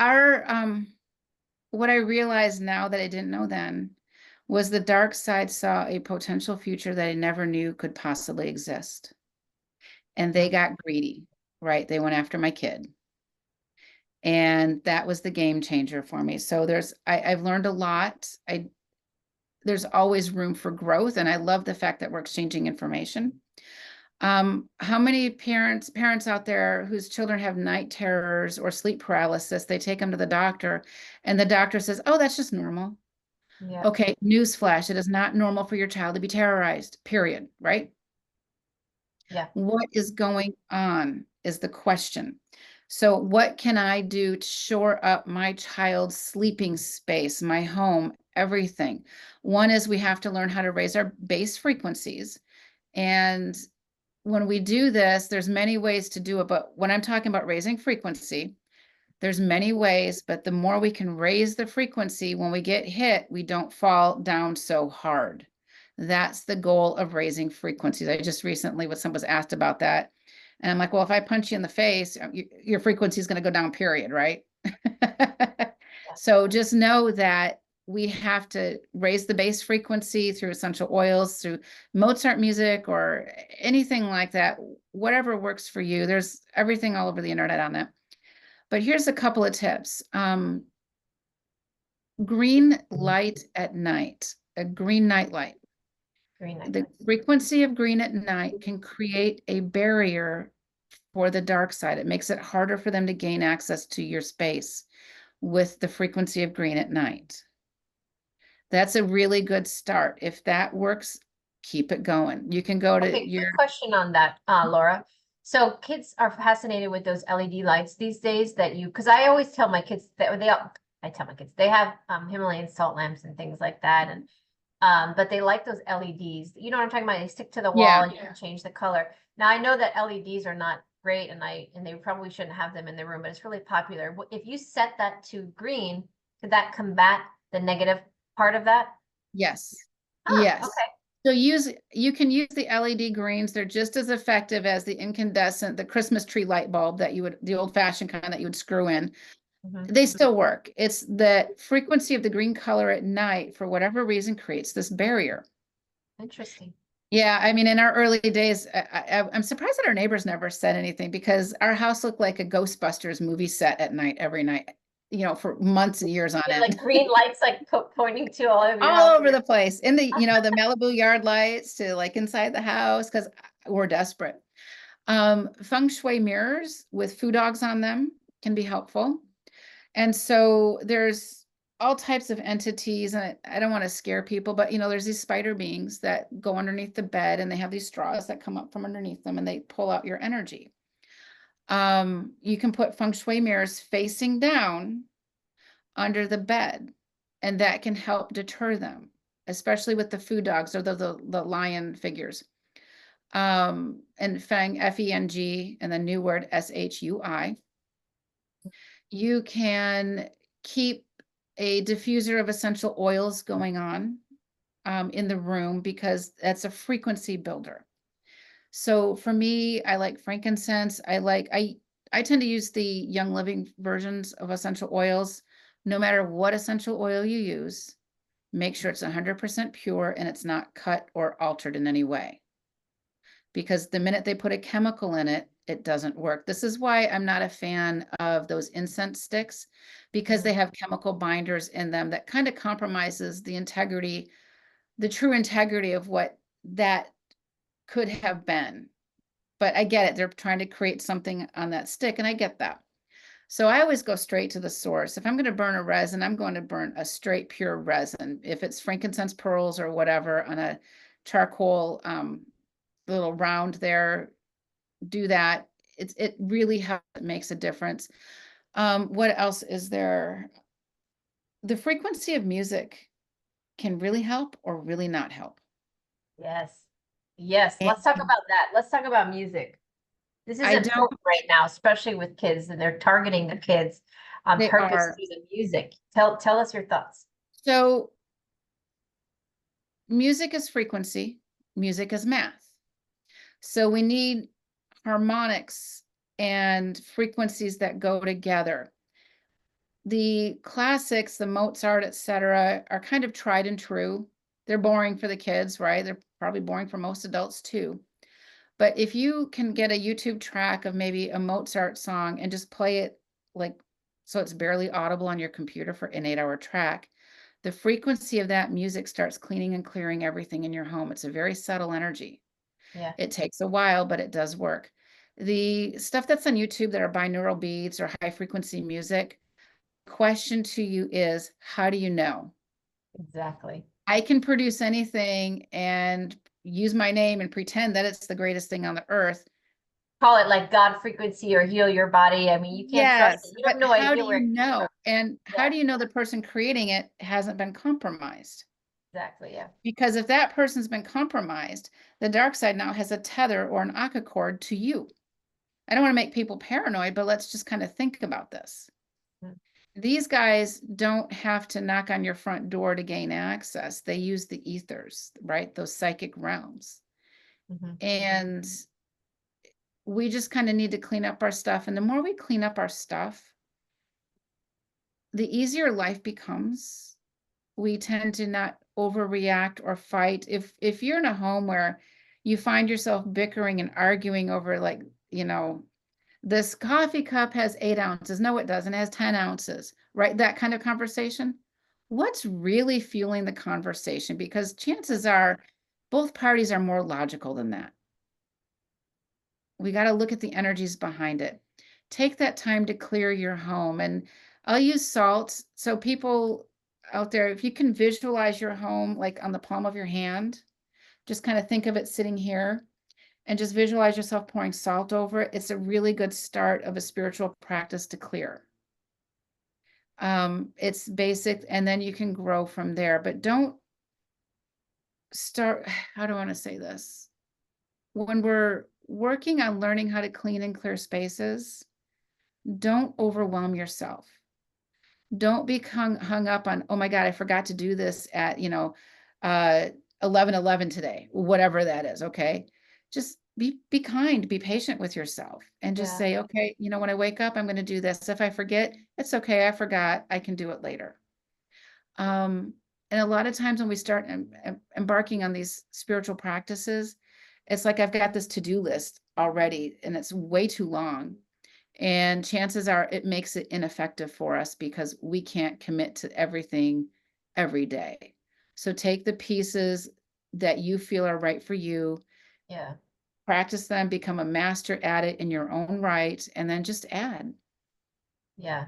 what I realize now that I didn't know then was the dark side saw a potential future that I never knew could possibly exist. And they got greedy, right? They went after my kid. And that was the game changer for me. So I've learned a lot. There's always room for growth. And I love the fact that we're exchanging information. How many parents out there whose children have night terrors or sleep paralysis, they take them to the doctor and the doctor says, oh, that's just normal. Yeah. Okay, newsflash, it is not normal for your child to be terrorized, period, right? Yeah. What is going on is the question. So what can I do to shore up my child's sleeping space, my home, everything? One is we have to learn how to raise our base frequencies. And when we do this, there's many ways to do it. But when I'm talking about raising frequency, there's many ways, but the more we can raise the frequency, when we get hit, we don't fall down so hard. That's the goal of raising frequencies. I just recently, when someone was asked about that, and I'm like, well, if I punch you in the face, your frequency is going to go down, period, right? So just know that we have to raise the base frequency through essential oils, through Mozart music or anything like that, whatever works for you. There's everything all over the internet on it. But here's a couple of tips. Green light at night, a green night light. Green The light. frequency of green at night can create a barrier for the dark side. It makes it harder for them to gain access to your space with the frequency of green at night. That's a really good start. If that works, keep it going. You can go to Okay, your quick question on that, Laura. So kids are fascinated with those LED lights these days that because I always tell my kids that I tell my kids they have Himalayan salt lamps and things like that, and but they like those LEDs. You know what I'm talking about? They stick to the wall and you can change the color. Now I know that LEDs are not great, and they probably shouldn't have them in the room, but it's really popular. If you set that to green, could that combat the negative part of that? Yes. Oh, Yes. okay. So you can use the LED greens. They're just as effective as the incandescent, the Christmas tree light bulb that the old fashioned kind that you would screw in. They still work. It's the frequency of the green color at night, for whatever reason, creates this barrier. Interesting. Yeah, I mean, in our early days, I'm surprised that our neighbors never said anything because our house looked like a Ghostbusters movie set at night, every night, for months and years on Yeah, end. like green lights like pointing to all over your All house. over the place, in the the Malibu yard lights to like inside the house, because we're desperate. Feng shui mirrors with foo dogs on them can be helpful. And so there's all types of entities, and I don't want to scare people, but there's these spider beings that go underneath the bed, and they have these straws that come up from underneath them, and they pull out your energy. You can put feng shui mirrors facing down under the bed, and that can help deter them, especially with the food dogs or the lion figures. And Feng, Feng, and the new word Shui. You can keep a diffuser of essential oils going on in the room, because that's a frequency builder. So for me, I like frankincense. I tend to use the Young Living versions of essential oils. No matter what essential oil you use, make sure it's 100% pure and it's not cut or altered in any way. Because the minute they put a chemical in it, it doesn't work. This is why I'm not a fan of those incense sticks, because they have chemical binders in them that kind of compromises the integrity, the true integrity of what that could have been. But I get it. They're trying to create something on that stick, and I get that. So I always go straight to the source. If I'm going to burn a resin, I'm going to burn a straight pure resin. If it's frankincense pearls or whatever on a charcoal little round there, do that. It really makes a difference. What else is there? The frequency of music can really help or really not help. Yes. Yes. And Let's talk about that. Let's talk about music. This is I don't, important right now, especially with kids, and they're targeting the kids on they purpose are. through the music. Tell us your thoughts. So music is frequency, music is math. So we need harmonics and frequencies that go together. The classics, the Mozart, etc., are kind of tried and true. They're boring for the kids, right? They're probably boring for most adults too. But if you can get a YouTube track of maybe a Mozart song and just play it like so it's barely audible on your computer for an 8-hour track, the frequency of that music starts cleaning and clearing everything in your home. It's a very subtle energy. Yeah, It takes a while, but it does work. The stuff that's on YouTube that are binaural beats or high frequency music, question to you is, how do you know? exactly. I can produce anything and use my name and pretend that it's the greatest thing on the earth. Call it like God frequency or heal your body. I mean, you can't trust it. Yes, You have but no how idea do where you it came know? from. And how Yeah, do you know the person creating it hasn't been compromised? exactly. Yeah. Because if that person's been compromised, the dark side now has a tether or an aqua cord to you. I don't want to make people paranoid, but let's just kind of think about this. Mm-hmm. These guys don't have to knock on your front door to gain access. They use the ethers, right? Those psychic realms. Mm-hmm. And we just kind of need to clean up our stuff. And the more we clean up our stuff, the easier life becomes. We tend to not overreact or fight. If you're in a home where you find yourself bickering and arguing over like, you know, this coffee cup has 8 ounces. No, it doesn't. It has 10 ounces, right? That kind of conversation. What's really fueling the conversation? Because chances are both parties are more logical than that. We got to look at the energies behind it. Take that time to clear your home. And I'll use salt. So people out there, if you can visualize your home like on the palm of your hand, just kind of think of it sitting here and just visualize yourself pouring salt over it. It's a really good start of a spiritual practice to clear. It's basic, and then you can grow from there. But don't start, how do I want to say this? When we're working on learning how to clean and clear spaces, don't overwhelm yourself. Don't be hung up on, oh my God, I forgot to do this at, 11:11 today, whatever that is. Okay. Just be kind, be patient with yourself and just Yeah. say, okay, when I wake up, I'm going to do this. If I forget, it's okay. I forgot. I can do it later. And a lot of times when we start embarking on these spiritual practices, it's like I've got this to-do list already and it's way too long. And chances are it makes it ineffective for us because we can't commit to everything every day. So take the pieces that you feel are right for you, Yeah. practice them, become a master at it in your own right, and then just add. Yeah.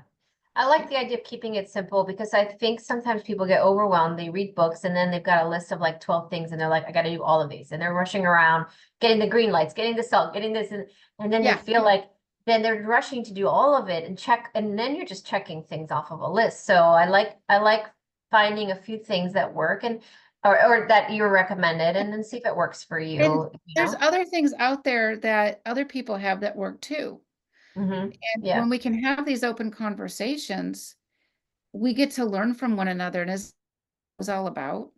I like the idea of keeping it simple because I think sometimes people get overwhelmed. They read books and then they've got a list of like 12 things and they're like, I got to do all of these. And they're rushing around, getting the green lights, getting the salt, getting this. And then they Yeah. feel like then they're rushing to do all of it and check. And then you're just checking things off of a list. So I like finding a few things that work and or that you recommended and then see if it works for And you, you there's know? other things out there that other people have that work too. Mm-hmm. And Yeah. when we can have these open conversations, we get to learn from one another. And it's all about.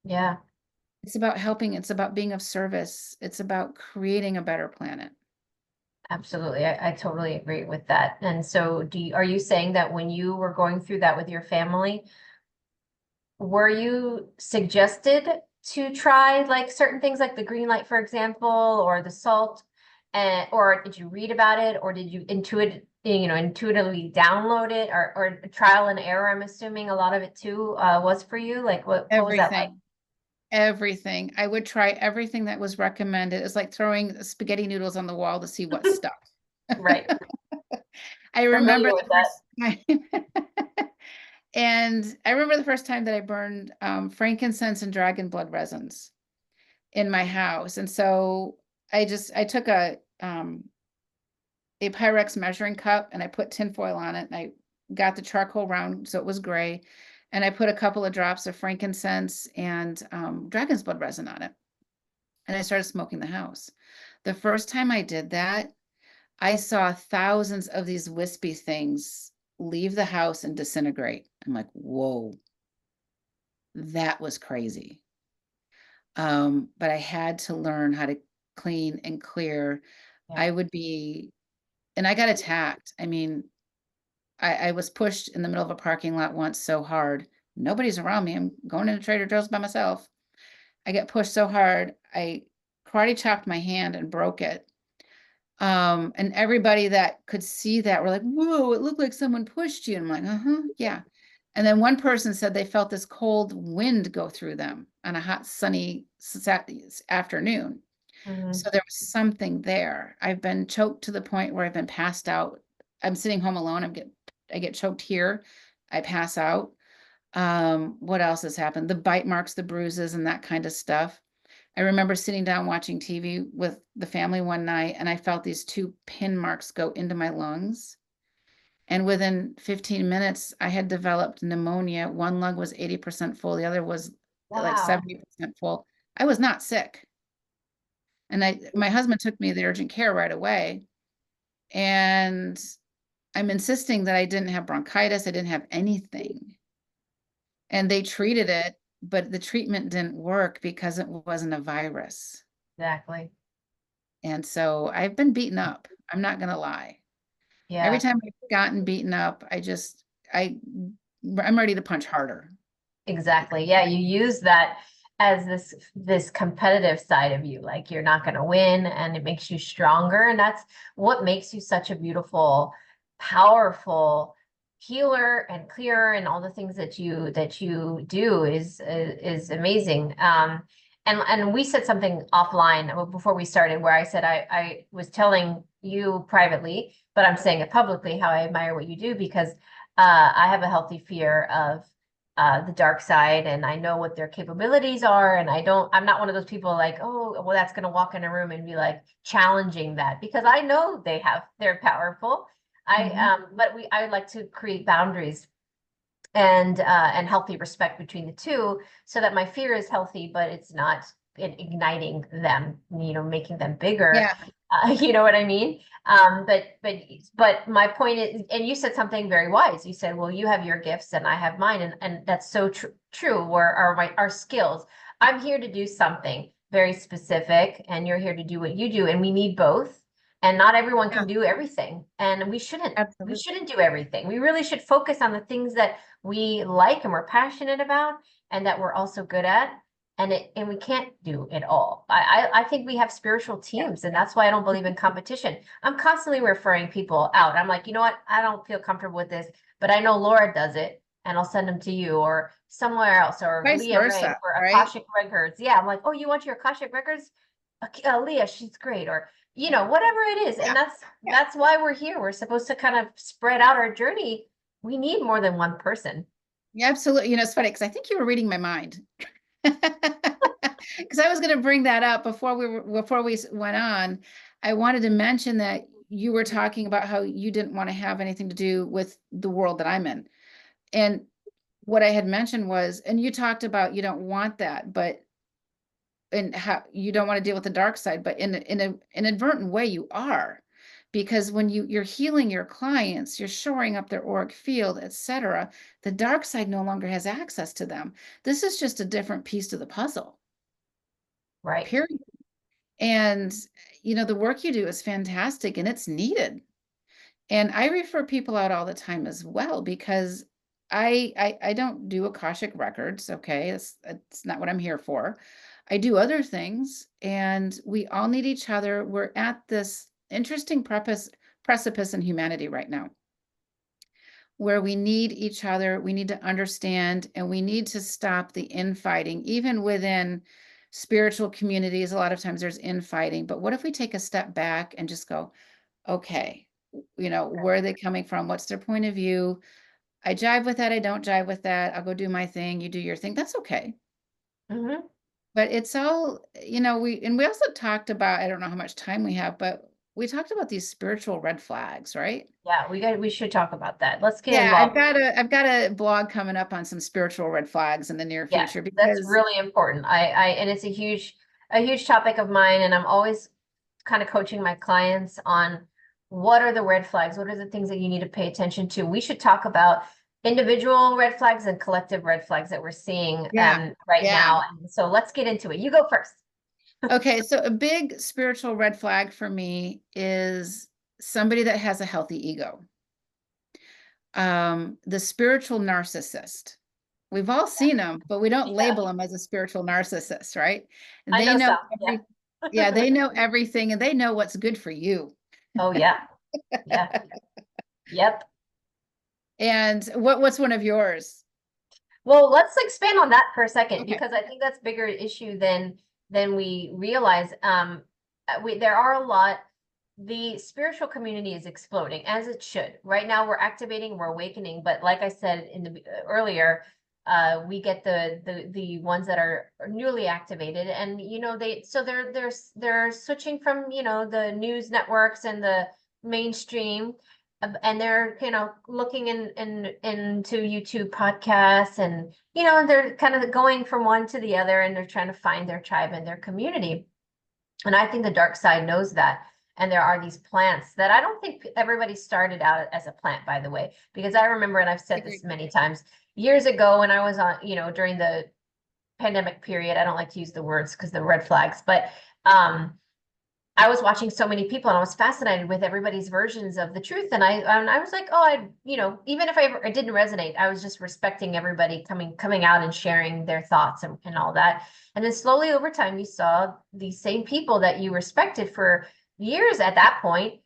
Yeah. It's about helping. It's about being of service. It's about creating a better planet. Absolutely. I totally agree with that. And so are you saying that when you were going through that with your family, were you suggested to try like certain things like the green light, for example, or the salt? And or did you read about it or did you intuitively download it or trial and error? I'm assuming a lot of it too was for you. Like what was that like? Everything, everything. I would try everything that was recommended. It's like throwing spaghetti noodles on the wall to see what stuck. Right. I remember Familiar with the that. first time, and I remember the first time that I burned frankincense and dragon blood resins in my house. And so I took a Pyrex measuring cup and I put tinfoil on it and I got the charcoal round so it was gray. And I put a couple of drops of frankincense and dragon's blood resin on it. And I started smoking the house. The first time I did that, I saw thousands of these wispy things leave the house and disintegrate. I'm like, whoa, that was crazy. But I had to learn how to clean and clear. Yeah. I would be, and I got attacked. I mean, I was pushed in the middle of a parking lot once so hard. Nobody's around me. I'm going into Trader Joe's by myself. I get pushed so hard, I karate chopped my hand and broke it. And everybody that could see that were like, whoa, it looked like someone pushed you. And I'm like, uh-huh, yeah. And then one person said they felt this cold wind go through them on a hot, sunny afternoon. Mhm. So there was something there. I've been choked to the point where I've been passed out. I'm sitting home alone. I get choked here. I pass out. What else has happened? The bite marks, the bruises, and that kind of stuff. I remember sitting down watching TV with the family one night, and I felt these two pin marks go into my lungs. And within 15 minutes, I had developed pneumonia. One lung was 80% full, the other was like Wow. 70% full. I was not sick. And my husband took me to the urgent care right away. And I'm insisting that I didn't have bronchitis, I didn't have anything. And they treated it, but the treatment didn't work because it wasn't a virus. Exactly. And so I've been beaten up. I'm not going to lie. Every Yeah. time I've gotten beaten up, I'm ready to punch harder. Exactly. Yeah, you use that as this competitive side of you, like you're not going to win, and it makes you stronger, and that's what makes you such a beautiful, powerful healer and clearer, and all the things that you do is amazing. And we said something offline before we started where I said I was telling you privately, but I'm saying it publicly how I admire what you do because I have a healthy fear of the dark side, and I know what their capabilities are, and I'm not one of those people like, oh well, that's going to walk in a room and be like challenging that, because I know they're powerful. Mhm. But I like to create boundaries and healthy respect between the two, so that my fear is healthy, but it's not igniting them, making them bigger. Yeah, You know what I mean? But my point is, and you said something very wise. You said, well, you have your gifts and I have mine, and that's so true. Where are our skills? I'm here to do something very specific, and you're here to do what you do, and we need both. And not everyone yeah, can do everything, and we absolutely. shouldn't do everything. We really should focus on the things that we like and we're passionate about, and that we're also good at, and we can't do it all. I think we have spiritual Yeah. teams, and that's why I don't believe in competition. I'm constantly referring people out. I'm like, you know what, I don't feel comfortable with this, but I know Laura does it, and I'll send them to you or somewhere else, or Vice Leah Ray versa, for right? Akashic Records. Yeah, I'm like, oh, you want your Akashic Records? Leah, she's great. Or whatever it is. And Yeah, that's yeah, that's why we're here. We're supposed to kind of spread out our journey. We need more than one person. yeah, absolutely. It's funny because I think you were reading my mind. Because I was going to bring that up before we went on. I wanted to mention that you were talking about how you didn't want to have anything to do with the world that I'm in. And what I had mentioned was, and you talked about you don't want that, but and how you don't want to deal with the dark side, but in an inadvertent way you are. Because when you're healing your clients, you're shoring up their auric field, etc., the dark side no longer has access to them. This is just a different piece to the puzzle, Right. period. And the work you do is fantastic and it's needed. And I refer people out all the time as well because I don't do Akashic records, okay? It's not what I'm here for. I do other things, and we all need each other. We're at this interesting precipice in humanity right now where we need each other, we need to understand, and we need to stop the infighting, even within spiritual communities. A lot of times there's infighting, but what if we take a step back and just go, okay, where are they coming from? What's their point of view? I jive with that. I don't jive with that. I'll go do my thing. You do your thing. That's okay. Hmm. But it's all, we also talked about, I don't know how much time we have, but we talked about these spiritual red flags, right? Yeah, we should talk about that. Let's get Yeah, I've involved. got a blog coming up on some spiritual red flags in the near Yes, future that's because really important. And it's a huge topic of mine, and I'm always kind of coaching my clients on what are the red flags, what are the things that you need to pay attention to. We should talk about individual red flags and collective red flags that we're seeing yeah, right yeah. now. And so let's get into it. You go first. Okay, so a big spiritual red flag for me is somebody that has a healthy ego. The spiritual narcissist, We've all seen them, but we don't Yeah, label them as a spiritual narcissist, right? And I they know know some. Yeah. yeah, they know everything and they know what's good for you. Oh yeah. Yeah. Yep. And what's one of yours? Well, let's expand on that for a second Okay. because I think that's bigger issue than we realize. There are a lot. The spiritual community is exploding as it should. Right now, we're activating, we're awakening. But like I said in the earlier, we get the ones that are newly activated, and they're switching from the news networks and the mainstream and they're looking into YouTube podcasts and they're kind of going from one to the other and they're trying to find their tribe and their community. And I think the dark side knows that. And there are these plants that I don't think everybody started out as a plant, by the way, because I remember, and I've said this Agree. many times, years ago when I was on, during the pandemic period, I don't like to use the words because the red flags, but I was watching so many people and I was fascinated with everybody's versions of the truth. And I was like, oh, even if it didn't resonate, I was just respecting everybody coming out and sharing their thoughts and all that. And then slowly over time, you saw these same people that you respected for years at that point,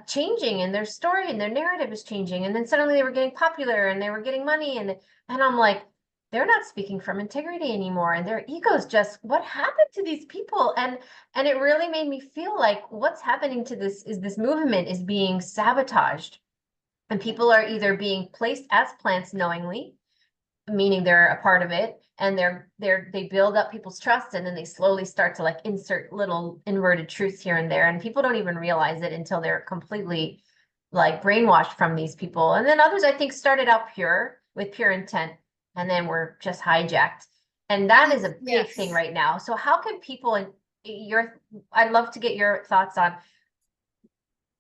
changing and their story and their narrative is changing. And then suddenly they were getting popular and they were getting money. And I'm like, they're not speaking from integrity anymore. And their egos just, what happened to these people? And it really made me feel like what's happening to this movement is being sabotaged. And people are either being placed as plants knowingly, meaning they're a part of it, and they build up people's trust, and then they slowly start to like insert little inverted truths here and there. And people don't even realize it until they're completely like brainwashed from these people. And then others, I think, started out pure with pure intent, and then were just hijacked. And that is a big thing Yes. right now. So how can people I'd love to get your thoughts on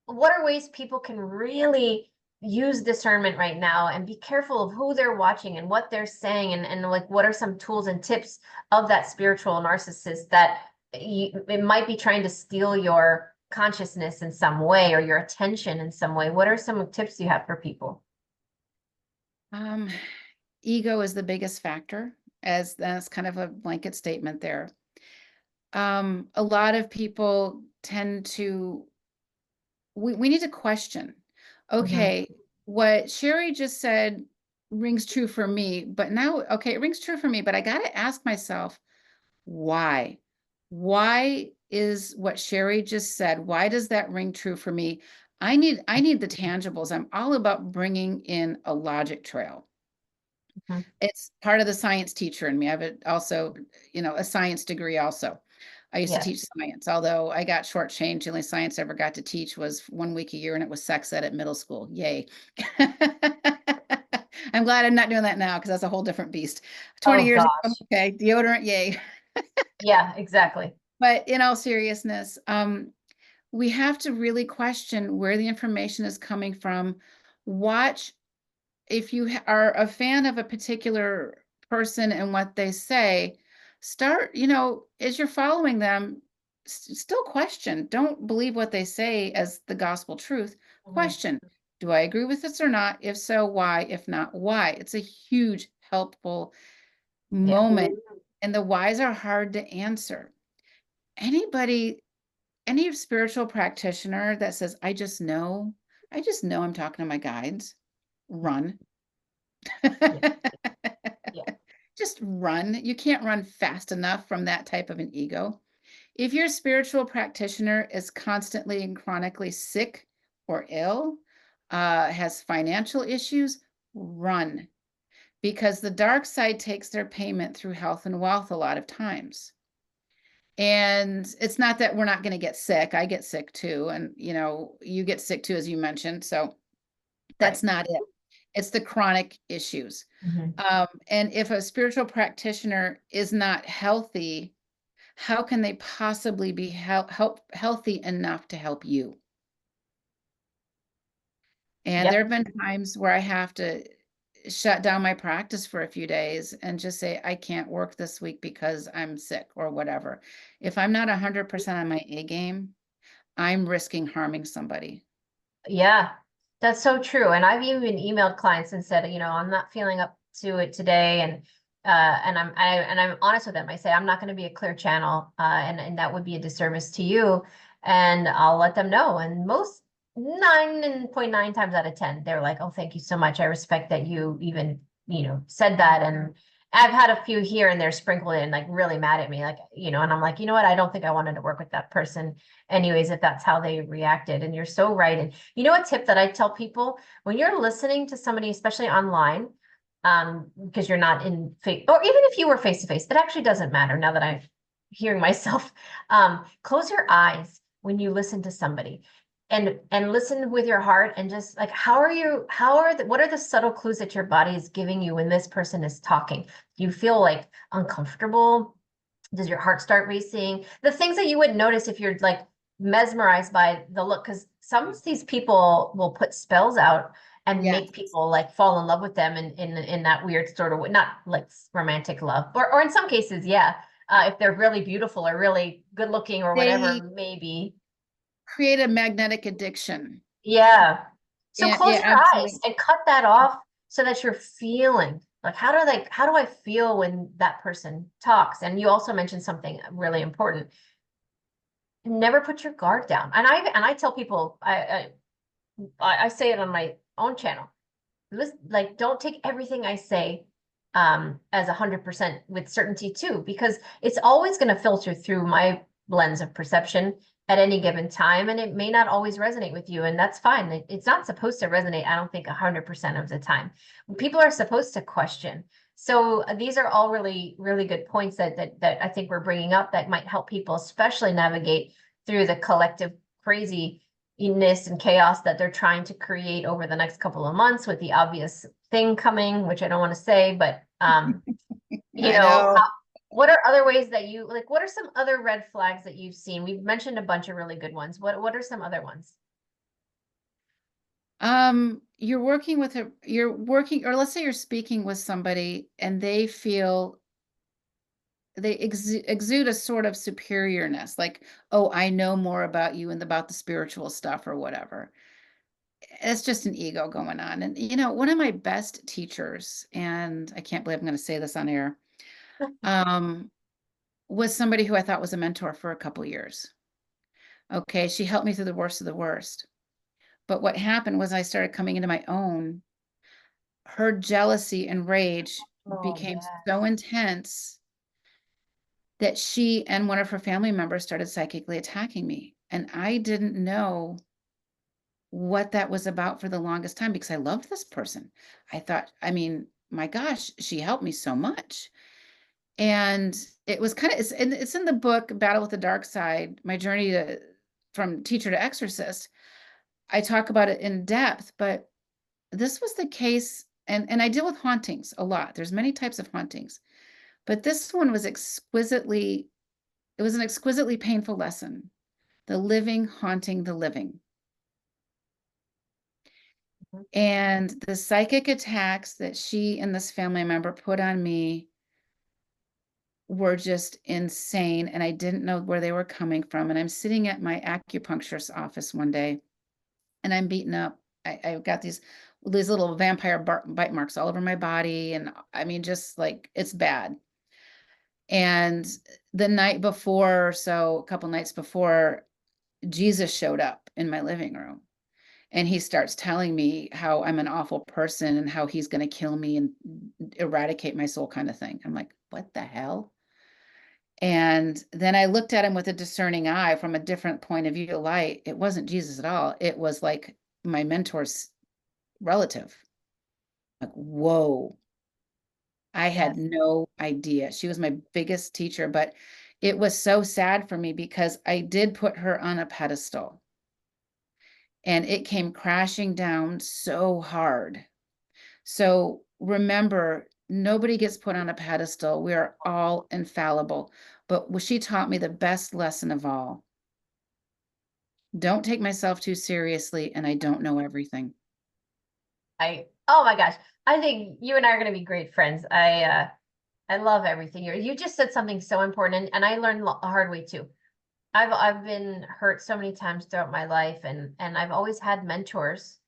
what are ways people can really use discernment right now and be careful of who they're watching and what they're saying and like what are some tools and tips of that spiritual narcissist that it might be trying to steal your consciousness in some way or your attention in some way. What are some tips you have for people? Um, Ego is the biggest factor, as that's kind of a blanket statement there. A lot of people tend to, we need to question, Mhm. okay, what Sherri just said rings true for me, but now, okay, it rings true for me, but I got to ask myself, why? Why is what Sherri just said, why does that ring true for me? I need the tangibles. I'm all about bringing in a logic trail. Mhm. It's part of the science teacher in me. I have also, a science degree also. I used to Yes. teach science, although I got shortchanged. The only science I ever got to teach was 1 week a year, and it was sex ed at middle school. Yay. I'm glad I'm not doing that now because that's a whole different beast. 20 Oh years ago, gosh. okay, deodorant, yay. Yeah, exactly. But in all seriousness, we have to really question where the information is coming from. Watch if you are a fan of a particular person and what they say, start, as you're following them, still question. Don't believe what they say as the gospel truth. Mhm. Question, do I agree with this or not? If so, why? If not, why? It's a huge, helpful Yeah. moment. And the whys are hard to answer. Anybody, any spiritual practitioner that says, I just know I'm talking to my guides, run. Yeah. Yeah. Just run. You can't run fast enough from that type of an ego. If your spiritual practitioner is constantly and chronically sick or ill, has financial issues, run. Because the dark side takes their payment through health and wealth a lot of times. And it's not that we're not going to get sick. I get sick too. And, you get sick too, as you mentioned. So Right. that's not it. It's the chronic issues. Mhm. And if a spiritual practitioner is not healthy, how can they possibly be healthy enough to help you? And there Yep. have been times where I have to shut down my practice for a few days and just say, I can't work this week because I'm sick or whatever. If I'm not 100% on my A game, I'm risking harming somebody. Yeah, that's so true. And I've even emailed clients and said, I'm not feeling up to it today, and I'm honest with them. I say I'm not going to be a clear channel, and that would be a disservice to you, and I'll let them know. And most 9.9 times out of 10, they're like, "Oh, thank you so much. I respect that you even, said that." And I've had a few here and there sprinkled in, like really mad at me, like, and I'm like, you know what? I don't think I wanted to work with that person anyways, if that's how they reacted. And you're so right. And a tip that I tell people when you're listening to somebody, especially online, because you're not in face, or even if you were face to face, it actually doesn't matter now that I'm hearing myself. Close your eyes when you listen to somebody and listen with your heart, and just like, what are the subtle clues that your body is giving you when this person is talking? Do you feel like uncomfortable? Does your heart start racing? The things that you would notice if you're like mesmerized by the look, because some of these people will put spells out and Yes. make people like fall in love with them in that weird sort of way, not like romantic love, or in some cases, yeah, if they're really beautiful or really good looking or They whatever, maybe. create a magnetic addiction. Yeah. So Yeah, close yeah, your eyes absolutely. and cut that off so that you're feeling like, how do I feel when that person talks? And you also mentioned something really important. Never put your guard down. And I tell people, I say it on my own channel. Listen, like, don't take everything I say as 100% with certainty too, because it's always going to filter through my lens of perception at any given time, and it may not always resonate with you, and that's fine. It's not supposed to resonate, I don't think, 100% of the time. People are supposed to question. So these are all really, really good points that I think we're bringing up that might help people, especially navigate through the collective craziness and chaos that they're trying to create over the next couple of months, with the obvious thing coming, which I don't want to say, but I know. what are other ways that you like, what are some other red flags that you've seen? We've mentioned a bunch of really good ones. What are some other ones? You're working, or let's say you're speaking with somebody and they feel they exude a sort of superiorness, like, oh, I know more about you and about the spiritual stuff or whatever. It's just an ego going on. And one of my best teachers, and I can't believe I'm going to say this on air, um, was somebody who I thought was a mentor for a couple years. Okay, she helped me through the worst of the worst. But what happened was I started coming into my own. Her jealousy and rage Oh, became yeah. so intense that she and one of her family members started psychically attacking me. And I didn't know what that was about for the longest time because I loved this person. I thought, I mean, my gosh, she helped me so much. And it was it's in the book, Battle with the Dark Side, my journey from teacher to exorcist. I talk about it in depth, but this was the case. And I deal with hauntings a lot. There's many types of hauntings, but this one was it was an exquisitely painful lesson. The living haunting the living. Mhm. And the psychic attacks that she and this family member put on me were just insane. And I didn't know where they were coming from. And I'm sitting at my acupuncturist's office one day and I'm beaten up. I've got these little vampire bite marks all over my body. And I mean, just like, it's bad. And the night before, so a couple nights before, Jesus showed up in my living room. And he starts telling me how I'm an awful person and how he's going to kill me and eradicate my soul, kind of thing. I'm like, what the hell? And then I looked at him with a discerning eye from a different point of view light. It wasn't Jesus at all. It was like my mentor's relative. Like, whoa. I had Yes. no idea. She was my biggest teacher, but it was so sad for me because I did put her on a pedestal and it came crashing down so hard. So remember, nobody gets put on a pedestal. We are all infallible. But she taught me the best lesson of all. Don't take myself too seriously, and I don't know everything. Oh my gosh, I think you and I are going to be great friends. I love everything. You just said something so important, and I learned the hard way too. I've been hurt so many times throughout my life, and I've always had mentors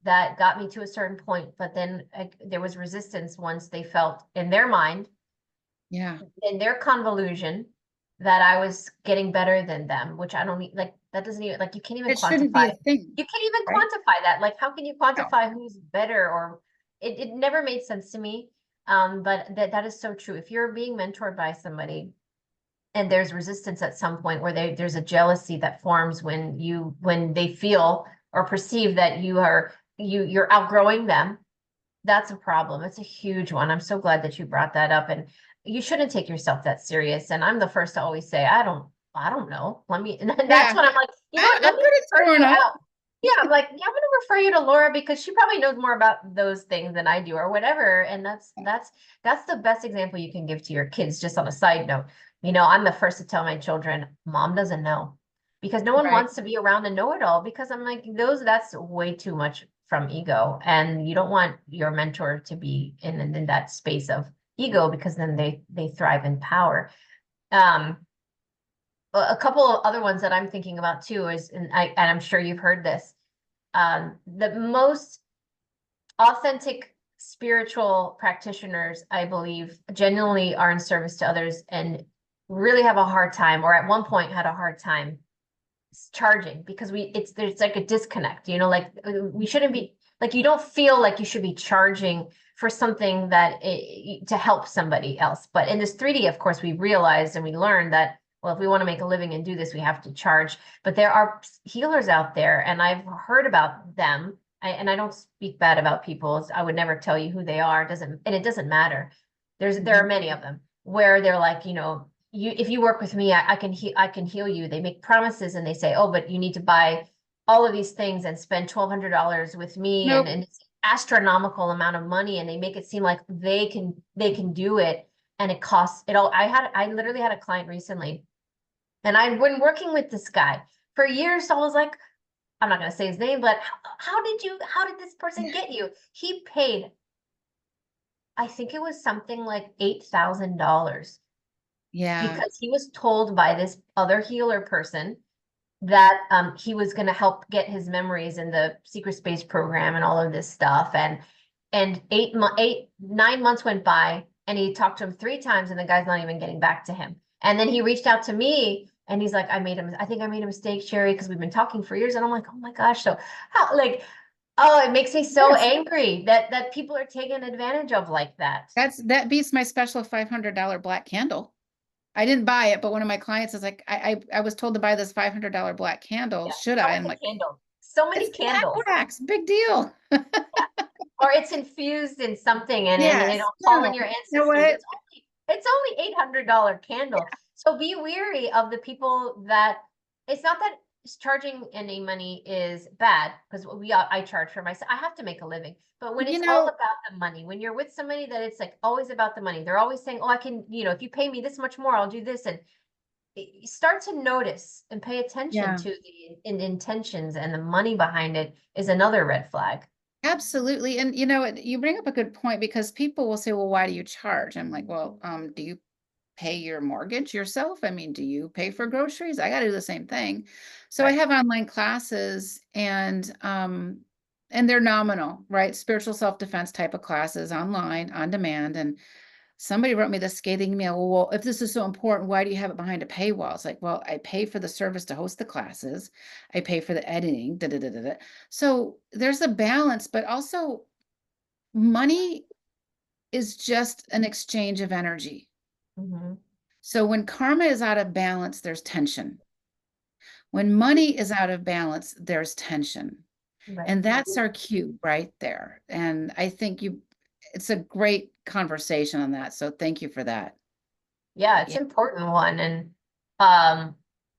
that got me to a certain point, but then there was resistance once they felt in their mind, Yeah. in their convolution, that I was getting better than them, which I don't like, that doesn't even, like, you can't even It shouldn't be quantify. a thing, You can't even right? quantify that. Like, how can you No. quantify who's better? Or it never made sense to me. But that is so true. If you're being mentored by somebody and there's resistance at some point where there's a jealousy that forms when they feel or perceive that you're outgrowing them, that's a problem. It's a huge one. I'm so glad that you brought that up. And you shouldn't take yourself that serious. And I'm the first to always say, I don't know. Let me, and then that's Yeah. when I'm like, you know what, let I'm me good at refer screwing you up. out. Yeah, I'm like, yeah, I'm gonna refer you to Laura because she probably knows more about those things than I do or whatever. And that's the best example you can give to your kids, just on a side note. I'm the first to tell my children, mom doesn't know. Because no one Right. wants to be around a know-it-all, because I'm like, that's way too much from ego. And you don't want your mentor to be in that space of ego, because then they thrive in power. Um, a couple of other ones that I'm thinking about too is, and I'm sure you've heard this, the most authentic spiritual practitioners, I believe, genuinely are in service to others and really have a hard time, or at one point had a hard time charging, because there's like a disconnect, like we shouldn't be, like, you don't feel like you should be charging for something to help somebody else. But in this 3D, of course, we realized and we learned that, well, if we want to make a living and do this, we have to charge. But there are healers out there, and I've heard about them. And I don't speak bad about people. I would never tell you who they are. It doesn't matter. There are Mhm. many of them where they're like, if you work with me, I can heal you. They make promises and they say, oh, but you need to buy all of these things and spend $1,200 with me, Nope. and it's astronomical amount of money, and they make it seem like they can do it, and it costs it all. I literally had a client recently, and I've been working with this guy for years. So I was like, I'm not going to say his name, but how did this person get you? He paid, I think it was something like $8,000, Yeah. because he was told by this other healer person that he was going to help get his memories in the secret space program and all of this stuff. And 9 months went by, and he talked to him 3 times, and the guy's not even getting back to him. And then he reached out to me, and he's like, I think I made a mistake, Sherri, because we've been talking for years. And I'm like, oh my gosh. So how, like, oh, it makes me so Yes. angry that people are taken advantage of like that. That beats my special $500 black candle. I didn't buy it, but one of my clients is like, I was told to buy this $500 black candle. Yeah. Should So I? I'm many like, candles. So it's many black candles. wax, big deal. Or it's infused in something, and Yes. call in No. your You know ancestors. what? It's only $800 candle. So be weary of the people that, it's not that charging any money is bad, because I charge for myself. I have to make a living. But when You it's all know, about the money, when you're with somebody that it's like always about the money, they're always saying, oh, I can, if you pay me this much more, I'll do this. And start to notice and pay attention yeah, to the intentions, and the money behind it is another red flag. absolutely. And you bring up a good point because people will say, well, why do you charge? I'm like, well, do you pay your mortgage yourself? I mean, do you pay for groceries? I got to do the same thing. So I Right. have online classes and they're nominal, right? Spiritual self-defense type of classes online on demand. And somebody wrote me this scathing email. Well, if this is so important, why do you have it behind a paywall? It's like, well, I pay for the service to host the classes. I pay for the editing. Da, da, da, da, da. So there's a balance, but also money is just an exchange of energy. Mm-hmm. So when karma is out of balance, there's tension. When money is out of balance, there's tension. Right. And that's our cue right there. And I think it's a great conversation on that. So thank you for that. Yeah, But it's yeah, an important one. And um,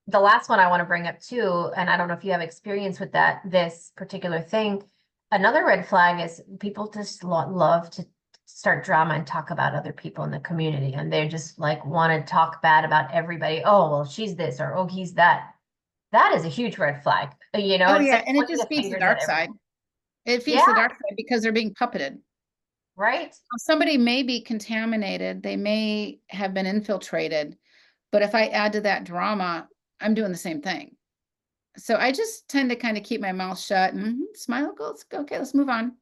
the last one I want to bring up too, and I don't know if you have experience with this particular thing. Another red flag is people just love to start drama and talk about other people in the community. And they just like want to talk bad about everybody. Oh, well, she's this, or oh, he's that. That is a huge red flag. oh It's yeah, like and it pointing just the feeds the fingers at dark everyone. side. It feeds Yeah, the dark side because they're being puppeted. right. Somebody may be contaminated, they may have been infiltrated, but if I add to that drama, I'm doing the same thing. So I just tend to kind of keep my mouth shut and smile, goes, okay, let's move on.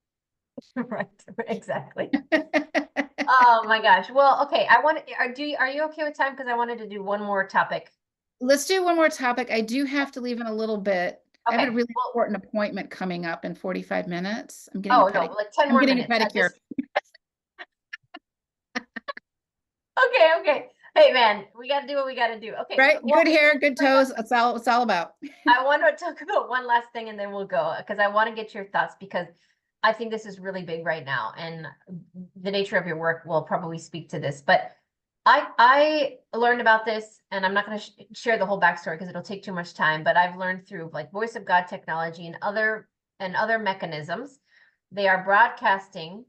Right, exactly. Oh my gosh. Well, okay. Are you okay with time? Because I wanted to do one more topic. Let's do one more topic. I do have to leave in a little bit. I have a Okay. really Well, important appointment coming up in 45 minutes. I'm getting a oh no, pedicure. like 10 I'm more getting a minutes. pedicure. Okay, okay. Hey man, we got to do what we got to do. Okay. Right? Well, Good hair, good toes. That's all it's all about. I want to talk about one last thing and then we'll go because I want to get your thoughts because I think this is really big right now and the nature of your work will probably speak to this. But I learned about this and I'm not going to share the whole backstory because it'll take too much time, but I've learned through like voice of God technology and other mechanisms. They are broadcasting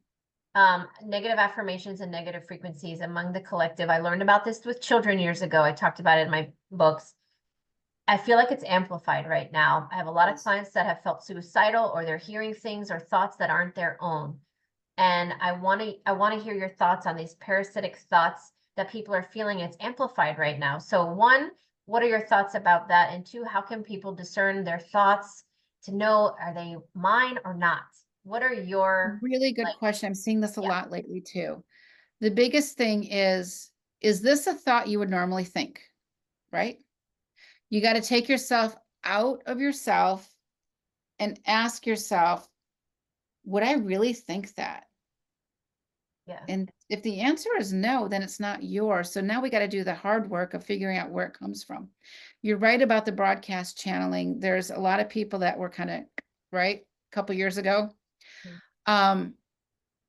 negative affirmations and negative frequencies among the collective. I learned about this with children years ago. I talked about it in my books. I feel like it's amplified right now. I have a lot of clients that have felt suicidal or they're hearing things or thoughts that aren't their own. And I want to hear your thoughts on these parasitic thoughts that people are feeling. It's amplified right now. So one, what are your thoughts about that? And two, how can people discern their thoughts to know, are they mine or not? What are your, Really good like, question. I'm seeing this a yeah, lot lately too. The biggest thing is this a thought you would normally think, right? You got to take yourself out of yourself and ask yourself, would I really think that? yeah, And if the answer is no, then it's not yours. So now we got to do the hard work of figuring out where it comes from. You're right about the broadcast channeling. There's a lot of people that were kind of right a couple years ago. mm, Um,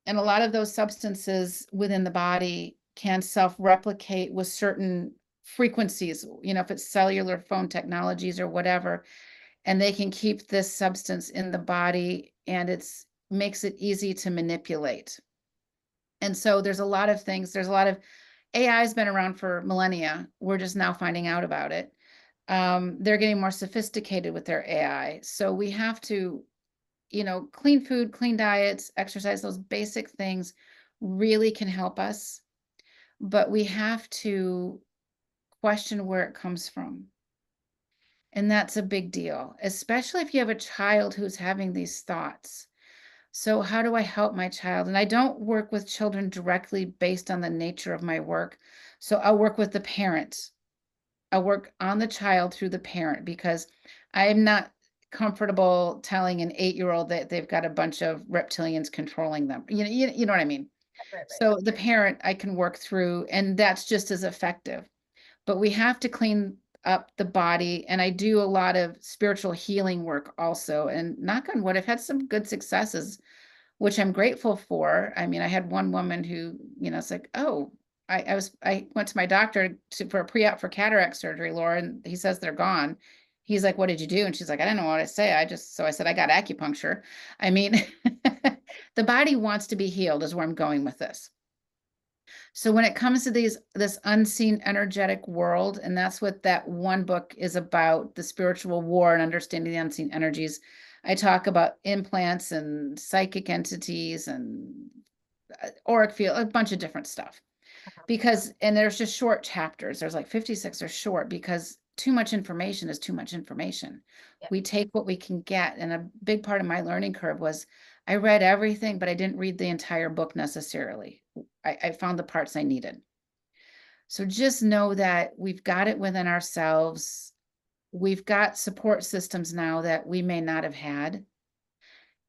and a lot of those substances within the body can self-replicate with certain frequencies, if it's cellular phone technologies or whatever, and they can keep this substance in the body and it's makes it easy to manipulate. And so there's a lot of things, there's a lot of AI has been around for millennia. We're just now finding out about it. They're getting more sophisticated with their AI. So we have to, clean food, clean diets, exercise, those basic things really can help us. But we have to question where it comes from. And that's a big deal, especially if you have a child who's having these thoughts. So how do I help my child? And I don't work with children directly based on the nature of my work. So I'll work with the parent. I'll work on the child through the parent because I'm not comfortable telling an 8-year-old that they've got a bunch of reptilians controlling them. You know what I mean? right, right. So the parent I can work through, and that's just as effective. But we have to clean up the body. And I do a lot of spiritual healing work also. And knock on wood, I've had some good successes, which I'm grateful for. I mean, I had one woman who, it's like, oh, I went to my doctor for a pre-op for cataract surgery, Laura, and he says they're gone. He's like, what did you do? And she's like, I don't know what to say. So I said, I got acupuncture. I mean, the body wants to be healed is where I'm going with this. So when it comes to this unseen energetic world, and that's what that one book is about, the spiritual war and understanding the unseen energies, I talk about implants and psychic entities and auric field, a bunch of different stuff. And there's just short chapters. There's like 56 are short because too much information is too much information. Yeah. We take what we can get. And a big part of my learning curve was I read everything, but I didn't read the entire book necessarily. I found the parts I needed. So just know that we've got it within ourselves. We've got support systems now that we may not have had.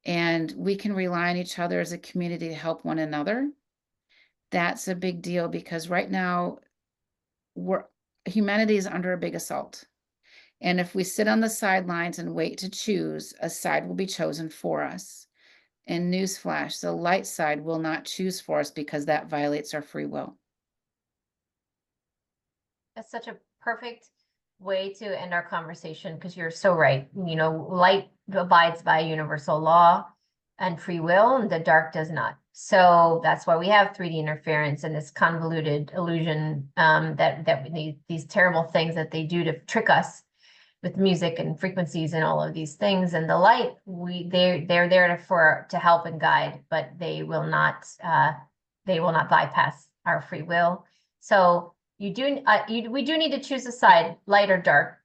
And we can rely on each other as a community to help one another. That's a big deal because right now humanity is under a big assault. And if we sit on the sidelines and wait to choose, a side will be chosen for us. And newsflash, the light side will not choose for us because that violates our free will. That's such a perfect way to end our conversation because you're so right. Light abides by universal law and free will, and the dark does not. So that's why we have 3D interference and this convoluted illusion that these terrible things that they do to trick us with music and frequencies and all of these things. And the light, they're there to help and guide, but they will not bypass our free will. So we do need to choose a side, light or dark,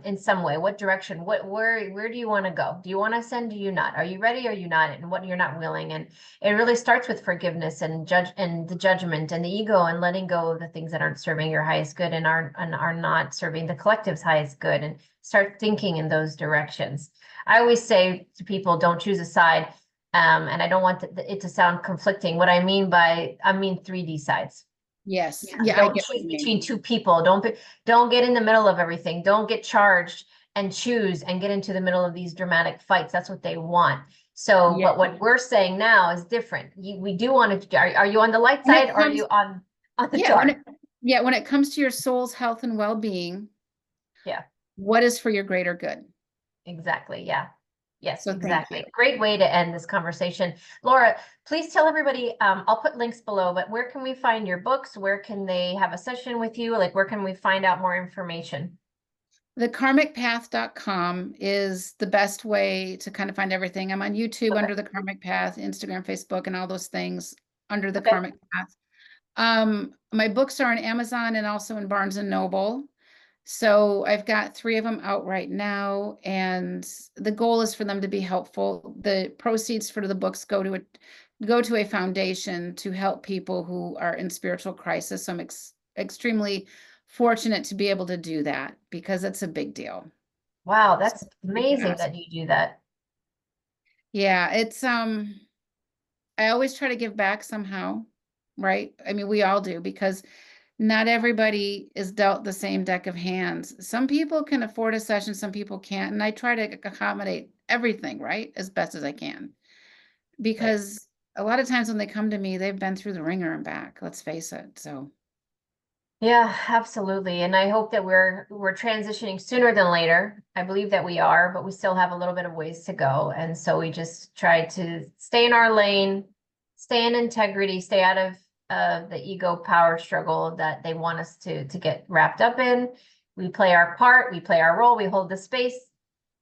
in some way. What direction? Where do you want to go? Do you want to ascend? Do you not? Are you ready? Are you not? And what you're not willing. And it really starts with forgiveness and the judgment and the ego, and letting go of the things that aren't serving your highest good and are not serving the collective's highest good, and start thinking in those directions. I always say to people, don't choose a side. And I don't want it to sound conflicting. What I mean 3D sides. Yes. Yeah, Yeah, I don't get what choose you mean. between two people. Don't get in the middle of everything. Don't get charged and choose and get into the middle of these dramatic fights. That's what they want. So, Yeah. but what we're saying now is different. We do want to. Are you on the light When it side, or are comes, you on the yeah, dark? when it comes to your soul's health and well-being, Yeah, what is for your greater good? exactly. Yeah. Yes, So thank you. exactly. Great way to end this conversation. Laura, please tell everybody, I'll put links below, but where can we find your books? Where can they have a session with you? Like, where can we find out more information? TheKarmicPath.com is the best way to kind of find everything. I'm on YouTube Okay. under The Karmic Path, Instagram, Facebook, and all those things under The Okay. Karmic Path. My books are on Amazon and also in Barnes and Noble. So I've got 3 of them out right now, and the goal is for them to be helpful. The proceeds for the books go to a foundation to help people who are in spiritual crisis. So I'm extremely fortunate to be able to do that because it's a big deal. Wow, So that's thank you, amazing that you do that. yeah, it's I always try to give back somehow, right? I mean, we all do, because not everybody is dealt the same deck of hands. Some people can afford a session, some people can't, and I try to accommodate everything, right, as best as I can. Right. Because a lot of times when they come to me, they've been through the ringer and back, let's face it. So Yeah, absolutely. And I hope that we're transitioning sooner than later. I believe that we are, but we still have a little bit of ways to go. And so we just try to stay in our lane, stay in integrity, stay out of the ego power struggle that they want us to get wrapped up in. We play our part, we play our role, we hold the space,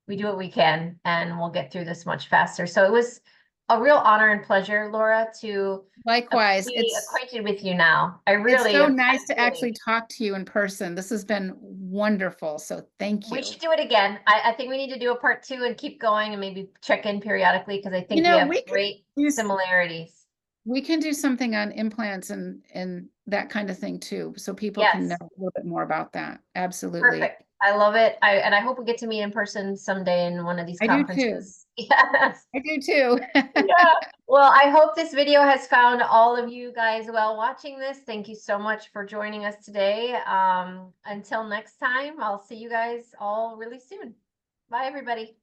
we do what we can, and we'll get through this much faster. So it was a real honor and pleasure, Laura, to likewise, be acquainted with you now. I it's really, so I nice to actually really. talk to you in person. This has been wonderful. So thank We you. should do it again. I think we need to do a part 2 and keep going and maybe check in periodically, because I You think we know, have great similarities. we can do something on implants and that kind of thing too, so people can know Yes, a little bit more about that. Absolutely. perfect. I love it. I hope we get to meet in person someday in one of these I do too. conferences. Yes. I do too. Yeah. Well, I hope this video has found all of you guys well watching this. Thank you so much for joining us today. Until next time, I'll see you guys all really soon. Bye, everybody.